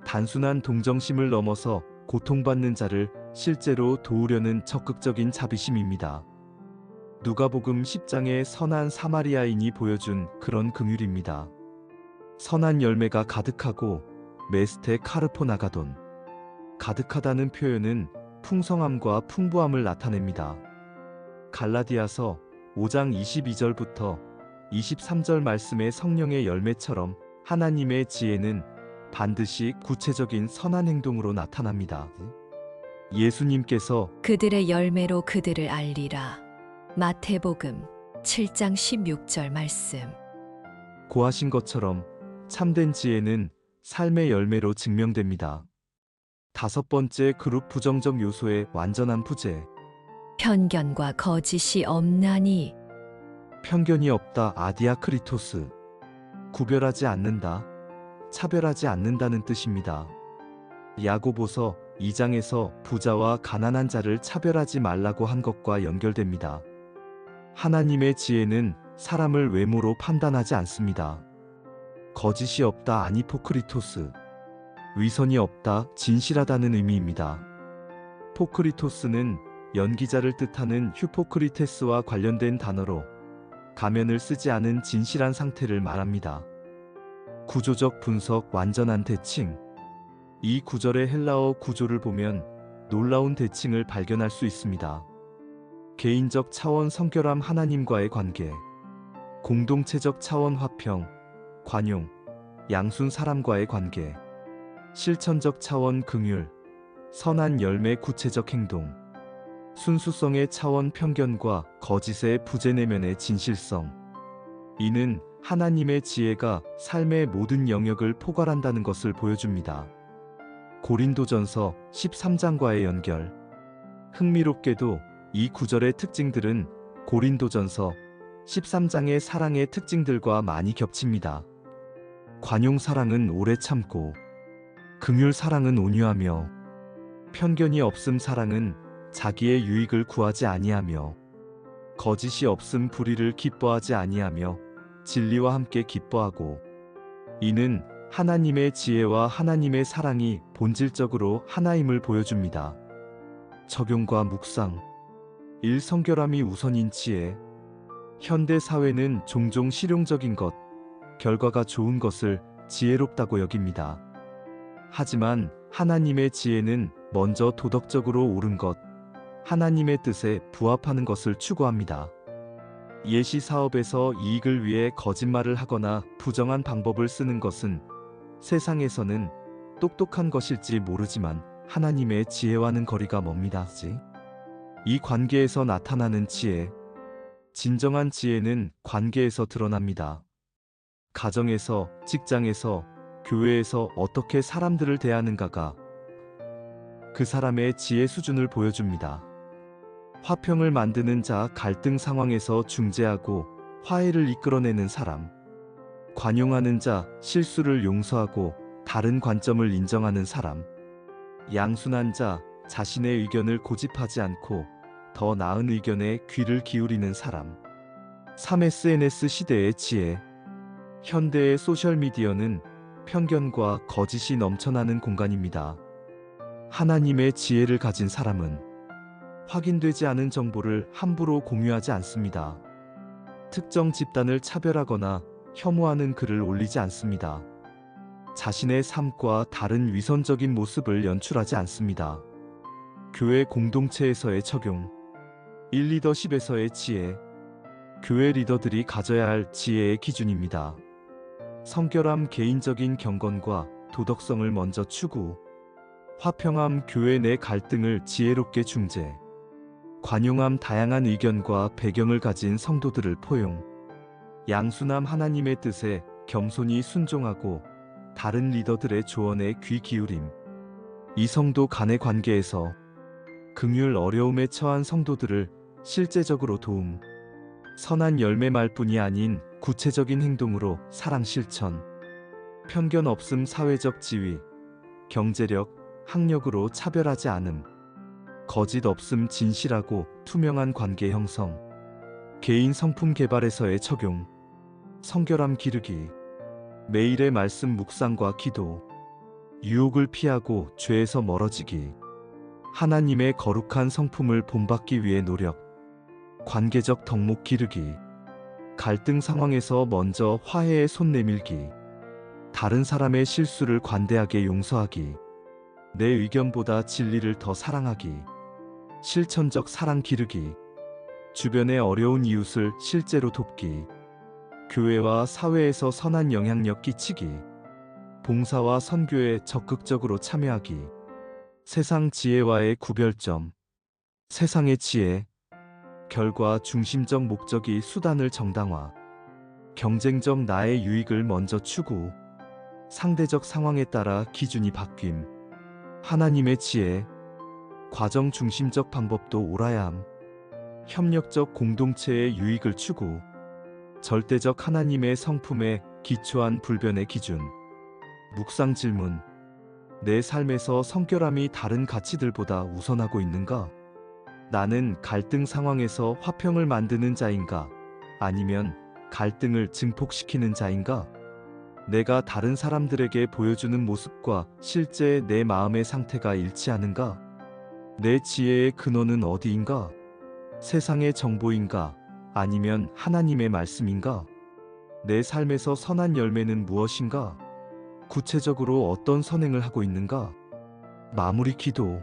단순한 동정심을 넘어서 고통받는 자를 실제로 도우려는 적극적인 자비심입니다. 누가복음 10장의 선한 사마리아인이 보여준 그런 긍휼입니다. 선한 열매가 가득하고 메스테 카르포나가돈. 가득하다는 표현은 풍성함과 풍부함을 나타냅니다. 갈라디아서 5장 22절부터 23절 말씀의 성령의 열매처럼 하나님의 지혜는 반드시 구체적인 선한 행동으로 나타납니다. 예수님께서 그들의 열매로 그들을 알리라. 마태복음 7장 16절 말씀. 고하신 것처럼 참된 지혜는 삶의 열매로 증명됩니다. 다섯 번째, 그룹 부정적 요소의 완전한 부재. 편견과 거짓이 없나니 편견이 없다, 아디아크리토스. 구별하지 않는다, 차별하지 않는다는 뜻입니다. 야고보서 2장에서 부자와 가난한 자를 차별하지 말라고 한 것과 연결됩니다. 하나님의 지혜는 사람을 외모로 판단하지 않습니다. 거짓이 없다, 아니포크리토스. 위선이 없다, 진실하다는 의미입니다. 포크리토스는 연기자를 뜻하는 휴포크리테스와 관련된 단어로 가면을 쓰지 않은 진실한 상태를 말합니다. 구조적 분석, 완전한 대칭. 이 구절의 헬라어 구조를 보면 놀라운 대칭을 발견할 수 있습니다. 개인적 차원 성결함, 하나님과의 관계. 공동체적 차원 화평, 관용, 양순 사람과의 관계. 실천적 차원 긍휼, 선한 열매 구체적 행동. 순수성의 차원 편견과 거짓의 부재 내면의 진실성. 이는 하나님의 지혜가 삶의 모든 영역을 포괄한다는 것을 보여줍니다. 고린도전서 13장과의 연결. 흥미롭게도 이 구절의 특징들은 고린도전서 13장의 사랑의 특징들과 많이 겹칩니다. 관용 사랑은 오래 참고, 긍휼 사랑은 온유하며, 편견이 없음 사랑은 자기의 유익을 구하지 아니하며 거짓이 없음 불의를 기뻐하지 아니하며 진리와 함께 기뻐하고 이는 하나님의 지혜와 하나님의 사랑이 본질적으로 하나임을 보여줍니다. 적용과 묵상 1. 성결함이 우선인 지혜. 현대 사회는 종종 실용적인 것, 결과가 좋은 것을 지혜롭다고 여깁니다. 하지만 하나님의 지혜는 먼저 도덕적으로 옳은 것, 하나님의 뜻에 부합하는 것을 추구합니다. 예시 사업에서 이익을 위해 거짓말을 하거나 부정한 방법을 쓰는 것은 세상에서는 똑똑한 것일지 모르지만 하나님의 지혜와는 거리가 멉니다. 이 관계에서 나타나는 지혜, 진정한 지혜는 관계에서 드러납니다. 가정에서, 직장에서, 교회에서 어떻게 사람들을 대하는가가 그 사람의 지혜 수준을 보여줍니다. 화평을 만드는 자, 갈등 상황에서 중재하고 화해를 이끌어내는 사람. 관용하는 자, 실수를 용서하고 다른 관점을 인정하는 사람. 양순한 자, 자신의 의견을 고집하지 않고 더 나은 의견에 귀를 기울이는 사람. 3. SNS 시대의 지혜. 현대의 소셜미디어는 편견과 거짓이 넘쳐나는 공간입니다. 하나님의 지혜를 가진 사람은 확인되지 않은 정보를 함부로 공유하지 않습니다. 특정 집단을 차별하거나 혐오하는 글을 올리지 않습니다. 자신의 삶과 다른 위선적인 모습을 연출하지 않습니다. 교회 공동체에서의 적용 1. 리더십에서의 지혜. 교회 리더들이 가져야 할 지혜의 기준입니다. 성결함, 개인적인 경건과 도덕성을 먼저 추구. 화평함, 교회 내 갈등을 지혜롭게 중재. 관용함, 다양한 의견과 배경을 가진 성도들을 포용. 양순함, 하나님의 뜻에 겸손히 순종하고 다른 리더들의 조언에 귀 기울임. 이성도 간의 관계에서 긍휼, 어려움에 처한 성도들을 실제적으로 도움. 선한 열매 말뿐이 아닌 구체적인 행동으로 사랑 실천. 편견 없음, 사회적 지위, 경제력, 학력으로 차별하지 않음. 거짓 없음, 진실하고 투명한 관계 형성. 개인 성품 개발에서의 적용. 성결함 기르기. 매일의 말씀 묵상과 기도. 유혹을 피하고 죄에서 멀어지기. 하나님의 거룩한 성품을 본받기 위해 노력. 관계적 덕목 기르기. 갈등 상황에서 먼저 화해에 손 내밀기. 다른 사람의 실수를 관대하게 용서하기. 내 의견보다 진리를 더 사랑하기. 실천적 사랑 기르기. 주변의 어려운 이웃을 실제로 돕기. 교회와 사회에서 선한 영향력 끼치기. 봉사와 선교에 적극적으로 참여하기. 세상 지혜와의 구별점. 세상의 지혜. 결과 중심적 목적이 수단을 정당화. 경쟁적 나의 유익을 먼저 추구. 상대적 상황에 따라 기준이 바뀜. 하나님의 지혜. 과정 중심적 방법도 옳아야 함. 협력적 공동체의 유익을 추구. 절대적 하나님의 성품에 기초한 불변의 기준. 묵상 질문. 내 삶에서 성결함이 다른 가치들보다 우선하고 있는가? 나는 갈등 상황에서 화평을 만드는 자인가? 아니면 갈등을 증폭시키는 자인가? 내가 다른 사람들에게 보여주는 모습과 실제 내 마음의 상태가 일치하는가? 내 지혜의 근원은 어디인가? 세상의 정보인가? 아니면 하나님의 말씀인가? 내 삶에서 선한 열매는 무엇인가? 구체적으로 어떤 선행을 하고 있는가? 마무리 기도.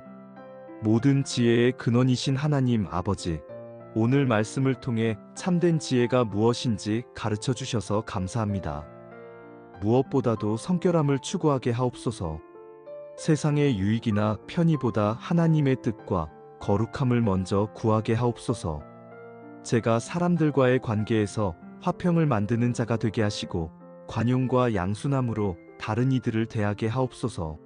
모든 지혜의 근원이신 하나님 아버지, 오늘 말씀을 통해 참된 지혜가 무엇인지 가르쳐 주셔서 감사합니다. 무엇보다도 성결함을 추구하게 하옵소서. 세상의 유익이나 편의보다 하나님의 뜻과 거룩함을 먼저 구하게 하옵소서. 제가 사람들과의 관계에서 화평을 만드는 자가 되게 하시고 관용과 양순함으로 다른 이들을 대하게 하옵소서.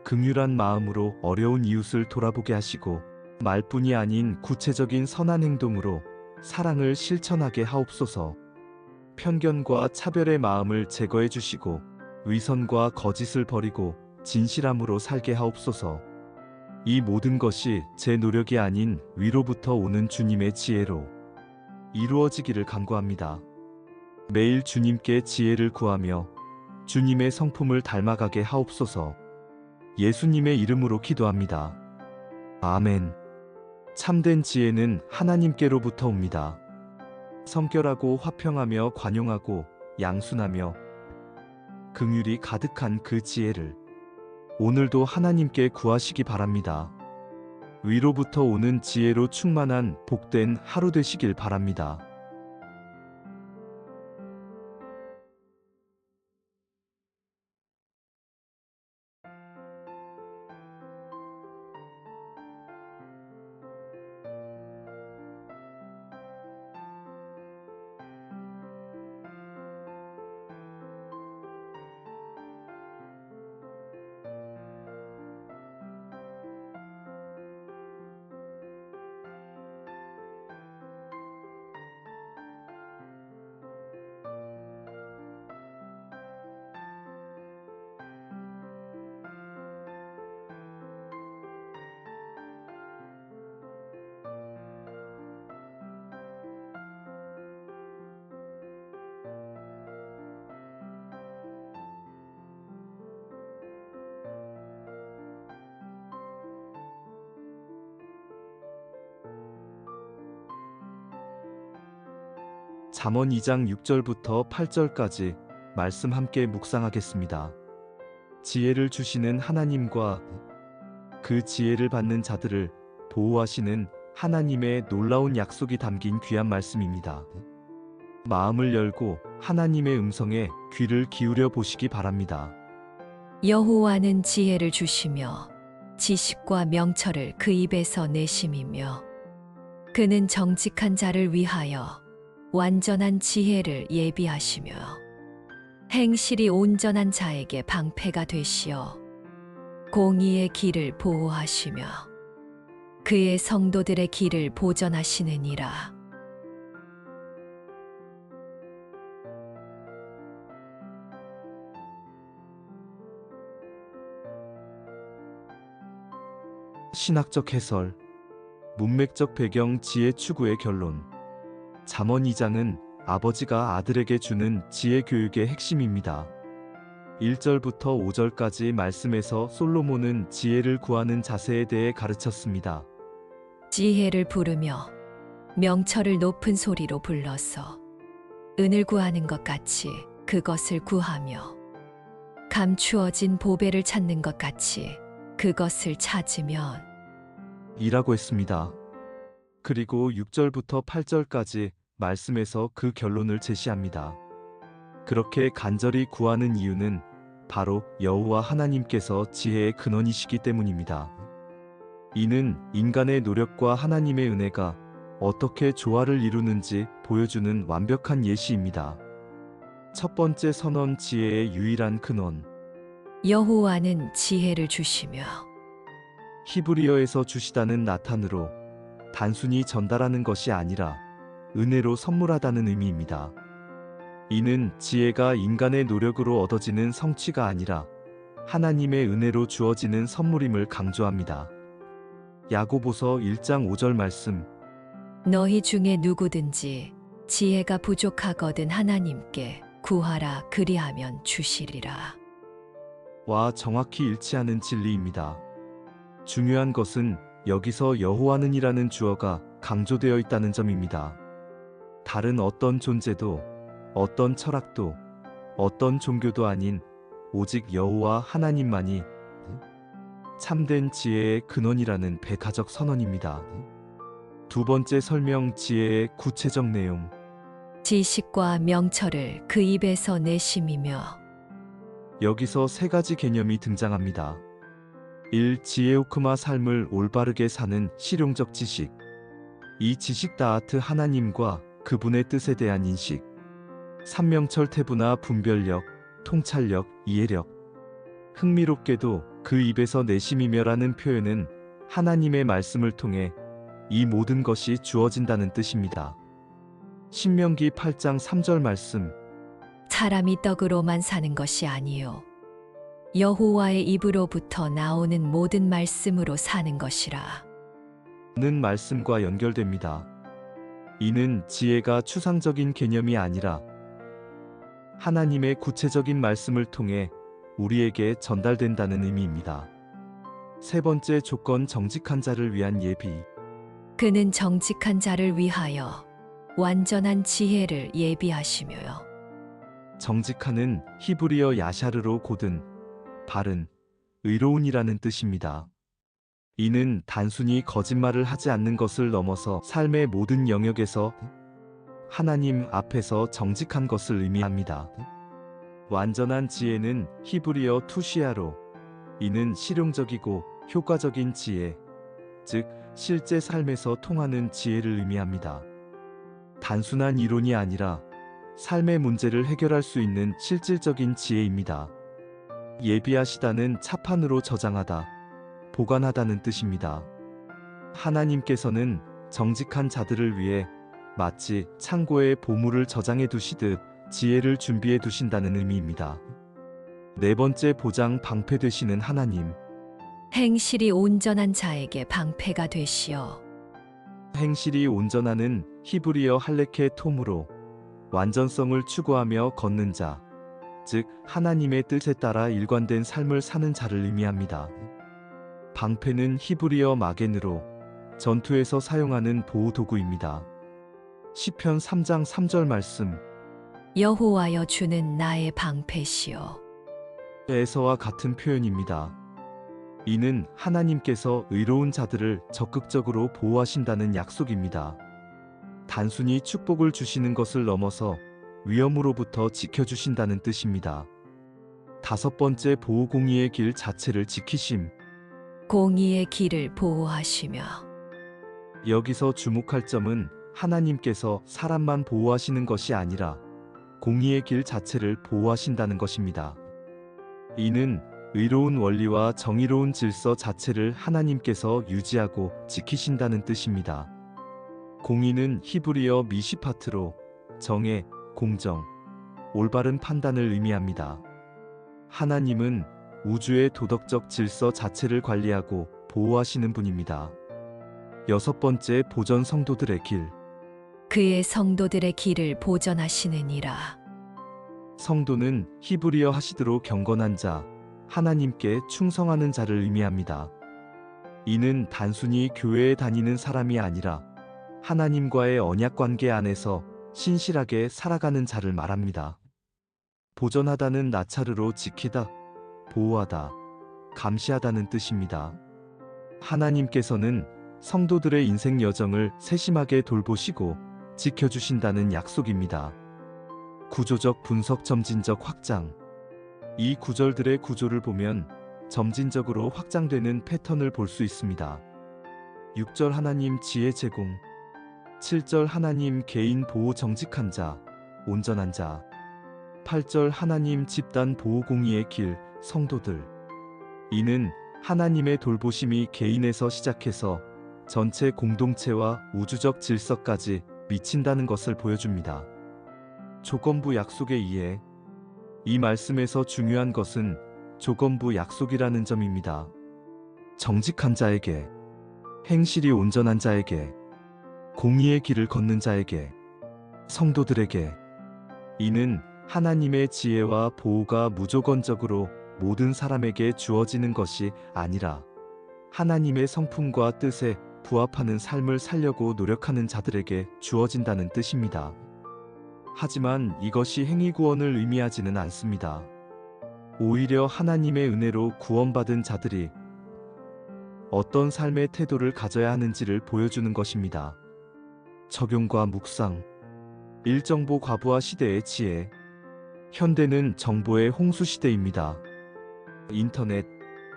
긍휼한 마음으로 어려운 이웃을 돌아보게 하시고 말뿐이 아닌 구체적인 선한 행동으로 사랑을 실천하게 하옵소서. 편견과 차별의 마음을 제거해 주시고 위선과 거짓을 버리고 진실함으로 살게 하옵소서. 이 모든 것이 제 노력이 아닌 위로부터 오는 주님의 지혜로 이루어지기를 간구합니다. 매일 주님께 지혜를 구하며 주님의 성품을 닮아가게 하옵소서. 예수님의 이름으로 기도합니다. 아멘. 참된 지혜는 하나님께로부터 옵니다. 성결하고 화평하며 관용하고 양순하며 긍휼이 가득한 그 지혜를 오늘도 하나님께 구하시기 바랍니다. 위로부터 오는 지혜로 충만한 복된 하루 되시길 바랍니다. 잠언 2장 6절부터 8절까지 말씀 함께 묵상하겠습니다. 지혜를 주시는 하나님과 그 지혜를 받는 자들을 보호하시는 하나님의 놀라운 약속이 담긴 귀한 말씀입니다. 마음을 열고 하나님의 음성에 귀를 기울여 보시기 바랍니다. 여호와는 지혜를 주시며 지식과 명철을 그 입에서 내심이며 그는 정직한 자를 위하여 완전한 지혜를 예비하시며 행실이 온전한 자에게 방패가 되시어 공의의 길을 보호하시며 그의 성도들의 길을 보전하시느니라. 신학적 해설, 문맥적 배경 지혜 추구의 결론. 잠언 2장은 아버지가 아들에게 주는 지혜 교육의 핵심입니다. 1절부터 5절까지 말씀에서 솔로몬은 지혜를 구하는 자세에 대해 가르쳤습니다. 지혜를 부르며 명철을 높은 소리로 불러서 은을 구하는 것 같이 그것을 구하며 감추어진 보배를 찾는 것 같이 그것을 찾으면 이라고 했습니다. 그리고 6절부터 8절까지 말씀에서 그 결론을 제시합니다. 그렇게 간절히 구하는 이유는 바로 여호와 하나님께서 지혜의 근원이시기 때문입니다. 이는 인간의 노력과 하나님의 은혜가 어떻게 조화를 이루는지 보여주는 완벽한 예시입니다. 첫 번째 선언, 지혜의 유일한 근원. 여호와는 지혜를 주시며 히브리어에서 주시다는 나탄으로 단순히 전달하는 것이 아니라 은혜로 선물하다는 의미입니다. 이는 지혜가 인간의 노력으로 얻어지는 성취가 아니라 하나님의 은혜로 주어지는 선물임을 강조합니다. 야고보서 1장 5절 말씀. 너희 중에 누구든지 지혜가 부족하거든 하나님께 구하라 그리하면 주시리라. 와 정확히 일치하는 진리입니다. 중요한 것은 여기서 여호와는이라는 주어가 강조되어 있다는 점입니다. 다른 어떤 존재도, 어떤 철학도, 어떤 종교도 아닌 오직 여호와 하나님만이 참된 지혜의 근원이라는 백화적 선언입니다. 두 번째 설명, 지혜의 구체적 내용. 지식과 명철을 그 입에서 내심이며 여기서 세 가지 개념이 등장합니다. 1. 지혜오크마 삶을 올바르게 사는 실용적 지식. 이 지식 다하트 하나님과 그분의 뜻에 대한 인식. 3. 명철 태분화 분별력, 통찰력, 이해력. 흥미롭게도 그 입에서 내심이며라는 표현은 하나님의 말씀을 통해 이 모든 것이 주어진다는 뜻입니다. 신명기 8장 3절 말씀. 사람이 떡으로만 사는 것이 아니요 여호와의 입으로부터 나오는 모든 말씀으로 사는 것이라. 는 말씀과 연결됩니다. 이는 지혜가 추상적인 개념이 아니라 하나님의 구체적인 말씀을 통해 우리에게 전달된다는 의미입니다. 세 번째 조건, 정직한 자를 위한 예비. 그는 정직한 자를 위하여 완전한 지혜를 예비하시며요. 정직한은 히브리어 야샤르로 고든, 바른, 의로운이라는 뜻입니다. 이는 단순히 거짓말을 하지 않는 것을 넘어서 삶의 모든 영역에서 하나님 앞에서 정직한 것을 의미합니다. 완전한 지혜는 히브리어 투시아로, 이는 실용적이고 효과적인 지혜, 즉 실제 삶에서 통하는 지혜를 의미합니다. 단순한 이론이 아니라 삶의 문제를 해결할 수 있는 실질적인 지혜입니다. 예비하시다는 차판으로 저장하다, 보관하다는 뜻입니다. 하나님께서는 정직한 자들을 위해 마치 창고에 보물을 저장해 두시듯 지혜를 준비해 두신다는 의미입니다. 네 번째 보장, 방패 되시는 하나님. 행실이 온전한 자에게 방패가 되시어. 행실이 온전하는 히브리어 할레케 톰으로 완전성을 추구하며 걷는 자, 즉 하나님의 뜻에 따라 일관된 삶을 사는 자를 의미합니다. 방패는 히브리어 마겐으로 전투에서 사용하는 보호 도구입니다. 시편 3장 3절 말씀. 여호와여 주는 나의 방패시오. 에서와 같은 표현입니다. 이는 하나님께서 의로운 자들을 적극적으로 보호하신다는 약속입니다. 단순히 축복을 주시는 것을 넘어서 위험으로부터 지켜주신다는 뜻입니다. 다섯 번째, 보호, 공의의 길 자체를 지키심. 공의의 길을 보호하시며. 여기서 주목할 점은 하나님께서 사람만 보호하시는 것이 아니라 공의의 길 자체를 보호하신다는 것입니다. 이는 의로운 원리와 정의로운 질서 자체를 하나님께서 유지하고 지키신다는 뜻입니다. 공의는 히브리어 미시파트로 정의, 공정, 올바른 판단을 의미합니다. 하나님은 우주의 도덕적 질서 자체를 관리하고 보호하시는 분입니다. 여섯 번째, 보전, 성도들의 길. 그의 성도들의 길을 보전하시느니라. 성도는 히브리어 하시드로 경건한 자, 하나님께 충성하는 자를 의미합니다. 이는 단순히 교회에 다니는 사람이 아니라 하나님과의 언약 관계 안에서 신실하게 살아가는 자를 말합니다. 보전하다는 나차르로 지키다, 보호하다, 감시하다는 뜻입니다. 하나님께서는 성도들의 인생 여정을 세심하게 돌보시고 지켜주신다는 약속입니다. 구조적 분석, 점진적 확장. 이 구절들의 구조를 보면 점진적으로 확장되는 패턴을 볼 수 있습니다. 6절 하나님 지혜 제공, 7절 하나님 개인 보호, 정직한 자, 온전한 자, 8절 하나님 집단 보호, 공의의 길, 성도들. 이는 하나님의 돌보심이 개인에서 시작해서 전체 공동체와 우주적 질서까지 미친다는 것을 보여줍니다. 조건부 약속의 이해. 이 말씀에서 중요한 것은 조건부 약속이라는 점입니다. 정직한 자에게, 행실이 온전한 자에게, 공의의 길을 걷는 자에게, 성도들에게. 이는 하나님의 지혜와 보호가 무조건적으로 모든 사람에게 주어지는 것이 아니라 하나님의 성품과 뜻에 부합하는 삶을 살려고 노력하는 자들에게 주어진다는 뜻입니다. 하지만 이것이 행위 구원을 의미하지는 않습니다. 오히려 하나님의 은혜로 구원받은 자들이 어떤 삶의 태도를 가져야 하는지를 보여주는 것입니다. 적용과 묵상. 1정보 과부하 시대의 지혜. 현대는 정보의 홍수 시대입니다. 인터넷,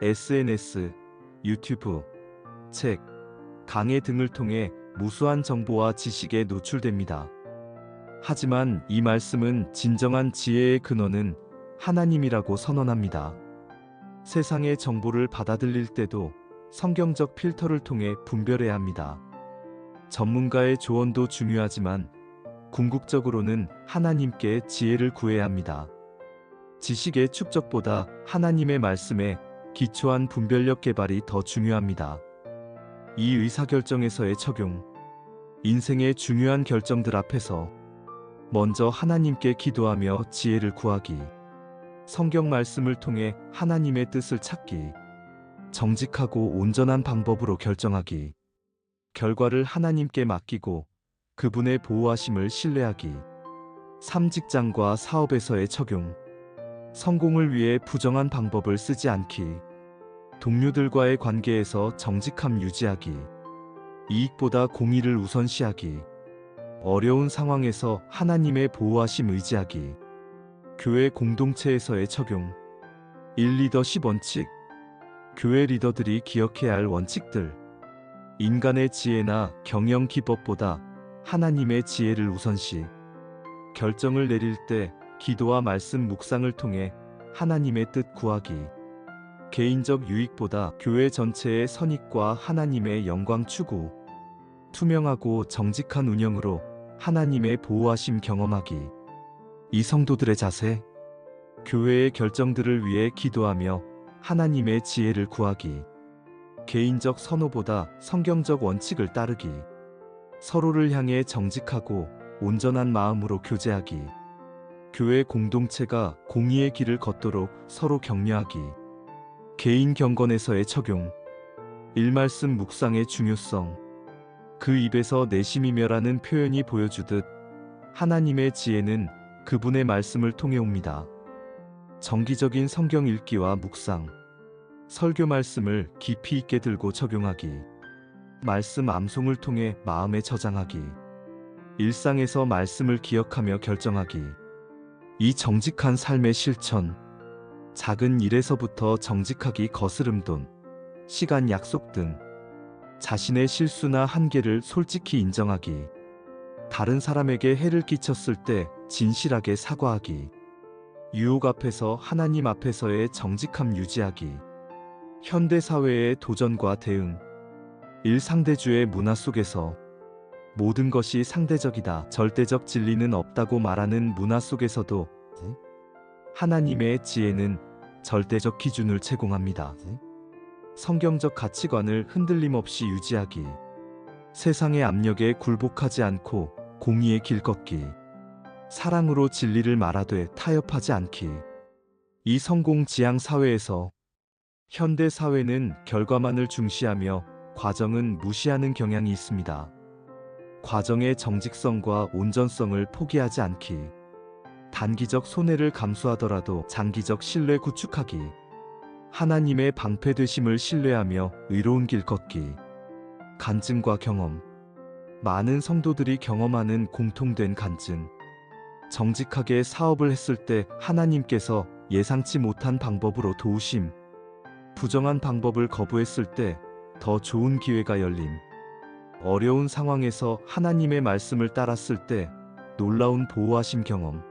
SNS, 유튜브, 책, 강의 등을 통해 무수한 정보와 지식에 노출됩니다. 하지만 이 말씀은 진정한 지혜의 근원은 하나님이라고 선언합니다. 세상의 정보를 받아들일 때도 성경적 필터를 통해 분별해야 합니다. 전문가의 조언도 중요하지만 궁극적으로는 하나님께 지혜를 구해야 합니다. 지식의 축적보다 하나님의 말씀에 기초한 분별력 개발이 더 중요합니다. 이 의사결정에서의 적용. 인생의 중요한 결정들 앞에서 먼저 하나님께 기도하며 지혜를 구하기. 성경 말씀을 통해 하나님의 뜻을 찾기. 정직하고 온전한 방법으로 결정하기. 결과를 하나님께 맡기고 그분의 보호하심을 신뢰하기. 삶 직장과 사업에서의 적용. 성공을 위해 부정한 방법을 쓰지 않기. 동료들과의 관계에서 정직함 유지하기. 이익보다 공의를 우선시하기. 어려운 상황에서 하나님의 보호하심 의지하기. 교회 공동체에서의 적용. 1리더십 원칙. 교회 리더들이 기억해야 할 원칙들. 인간의 지혜나 경영 기법보다 하나님의 지혜를 우선시. 결정을 내릴 때 기도와 말씀 묵상을 통해 하나님의 뜻 구하기. 개인적 유익보다 교회 전체의 선익과 하나님의 영광 추구. 투명하고 정직한 운영으로 하나님의 보호하심 경험하기. 이 성도들의 자세. 교회의 결정들을 위해 기도하며 하나님의 지혜를 구하기. 개인적 선호보다 성경적 원칙을 따르기. 서로를 향해 정직하고 온전한 마음으로 교제하기. 교회 공동체가 공의의 길을 걷도록 서로 격려하기. 개인 경건에서의 적용. 일말씀 묵상의 중요성. 그 입에서 내심이며라는 표현이 보여주듯 하나님의 지혜는 그분의 말씀을 통해 옵니다. 정기적인 성경 읽기와 묵상. 설교 말씀을 깊이 있게 들고 적용하기. 말씀 암송을 통해 마음에 저장하기. 일상에서 말씀을 기억하며 결정하기. 이 정직한 삶의 실천. 작은 일에서부터 정직하기. 거스름돈, 시간 약속 등 자신의 실수나 한계를 솔직히 인정하기. 다른 사람에게 해를 끼쳤을 때 진실하게 사과하기. 유혹 앞에서 하나님 앞에서의 정직함 유지하기. 현대사회의 도전과 대응. 일상대주의 문화 속에서 모든 것이 상대적이다, 절대적 진리는 없다고 말하는 문화 속에서도 하나님의 지혜는 절대적 기준을 제공합니다. 성경적 가치관을 흔들림 없이 유지하기. 세상의 압력에 굴복하지 않고 공의의 길 걷기. 사랑으로 진리를 말하되 타협하지 않기. 이 성공 지향 사회에서 현대 사회는 결과만을 중시하며 과정은 무시하는 경향이 있습니다. 과정의 정직성과 온전성을 포기하지 않기. 단기적 손해를 감수하더라도 장기적 신뢰 구축하기. 하나님의 방패되심을 신뢰하며 의로운 길 걷기. 간증과 경험. 많은 성도들이 경험하는 공통된 간증. 정직하게 사업을 했을 때 하나님께서 예상치 못한 방법으로 도우심. 부정한 방법을 거부했을 때 더 좋은 기회가 열림. 어려운 상황에서 하나님의 말씀을 따랐을 때 놀라운 보호하심 경험.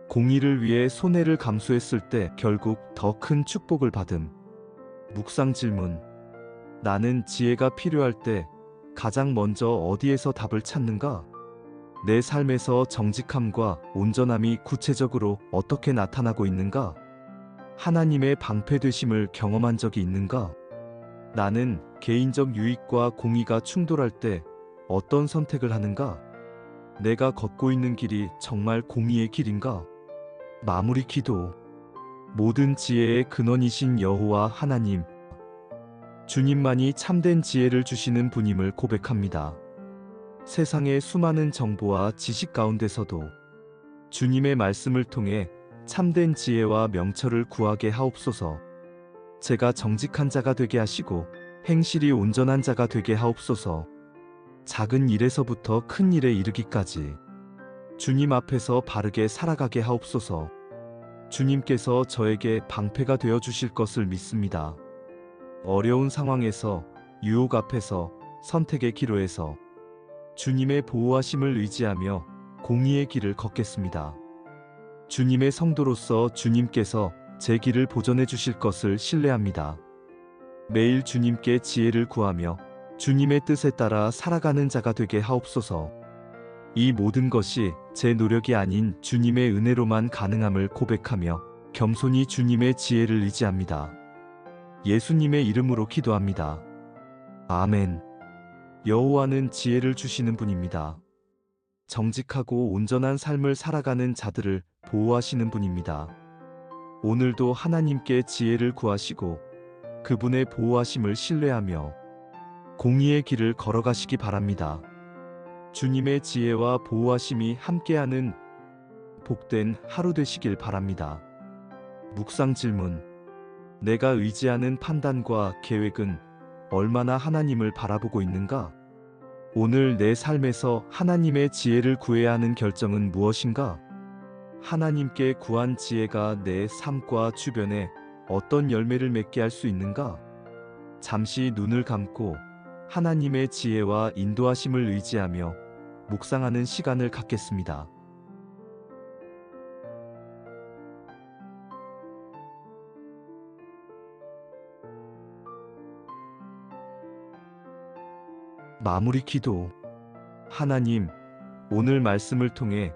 공의를 위해 손해를 감수했을 때 결국 더 큰 축복을 받음. 묵상 질문. 나는 지혜가 필요할 때 가장 먼저 어디에서 답을 찾는가? 내 삶에서 정직함과 온전함이 구체적으로 어떻게 나타나고 있는가? 하나님의 방패되심을 경험한 적이 있는가? 나는 개인적 유익과 공의가 충돌할 때 어떤 선택을 하는가? 내가 걷고 있는 길이 정말 공의의 길인가? 마무리 기도. 모든 지혜의 근원이신 여호와 하나님, 주님만이 참된 지혜를 주시는 분임을 고백합니다. 세상의 수많은 정보와 지식 가운데서도 주님의 말씀을 통해 참된 지혜와 명철을 구하게 하옵소서. 제가 정직한 자가 되게 하시고 행실이 온전한 자가 되게 하옵소서. 작은 일에서부터 큰 일에 이르기까지 주님 앞에서 바르게 살아가게 하옵소서. 주님께서 저에게 방패가 되어 주실 것을 믿습니다. 어려운 상황에서, 유혹 앞에서, 선택의 기로에서 주님의 보호하심을 의지하며 공의의 길을 걷겠습니다. 주님의 성도로서 주님께서 제 길을 보전해 주실 것을 신뢰합니다. 매일 주님께 지혜를 구하며 주님의 뜻에 따라 살아가는 자가 되게 하옵소서. 이 모든 것이 제 노력이 아닌 주님의 은혜로만 가능함을 고백하며 겸손히 주님의 지혜를 의지합니다. 예수님의 이름으로 기도합니다. 아멘. 여호와는 지혜를 주시는 분입니다. 정직하고 온전한 삶을 살아가는 자들을 보호하시는 분입니다. 오늘도 하나님께 지혜를 구하시고 그분의 보호하심을 신뢰하며 공의의 길을 걸어가시기 바랍니다. 주님의 지혜와 보호하심이 함께하는 복된 하루 되시길 바랍니다. 묵상 질문. 내가 의지하는 판단과 계획은 얼마나 하나님을 바라보고 있는가? 오늘 내 삶에서 하나님의 지혜를 구해야 하는 결정은 무엇인가? 하나님께 구한 지혜가 내 삶과 주변에 어떤 열매를 맺게 할 수 있는가? 잠시 눈을 감고 하나님의 지혜와 인도하심을 의지하며 묵상하는 시간을 갖겠습니다. 마무리 기도. 하나님, 오늘 말씀을 통해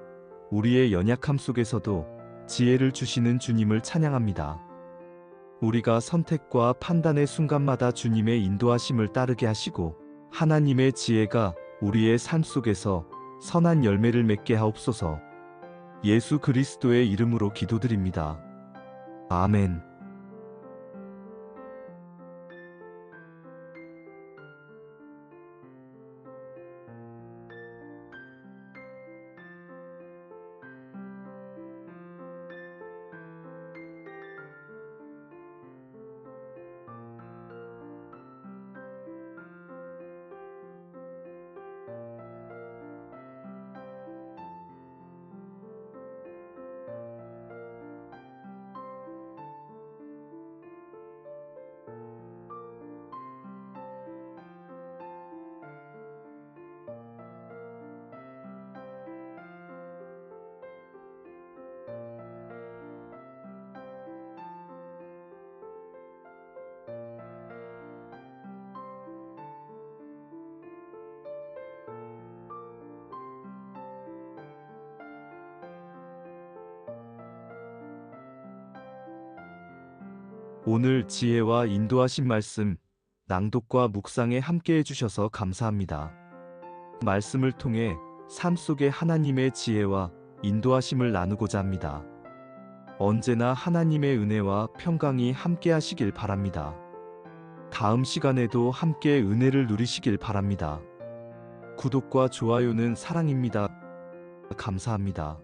우리의 연약함 속에서도 지혜를 주시는 주님을 찬양합니다. 우리가 선택과 판단의 순간마다 주님의 인도하심을 따르게 하시고 하나님의 지혜가 우리의 삶 속에서 선한 열매를 맺게 하옵소서. 예수 그리스도의 이름으로 기도드립니다. 아멘. 오늘 지혜와 인도하신 말씀, 낭독과 묵상에 함께 해주셔서 감사합니다. 말씀을 통해 삶 속에 하나님의 지혜와 인도하심을 나누고자 합니다. 언제나 하나님의 은혜와 평강이 함께 하시길 바랍니다. 다음 시간에도 함께 은혜를 누리시길 바랍니다. 구독과 좋아요는 사랑입니다. 감사합니다.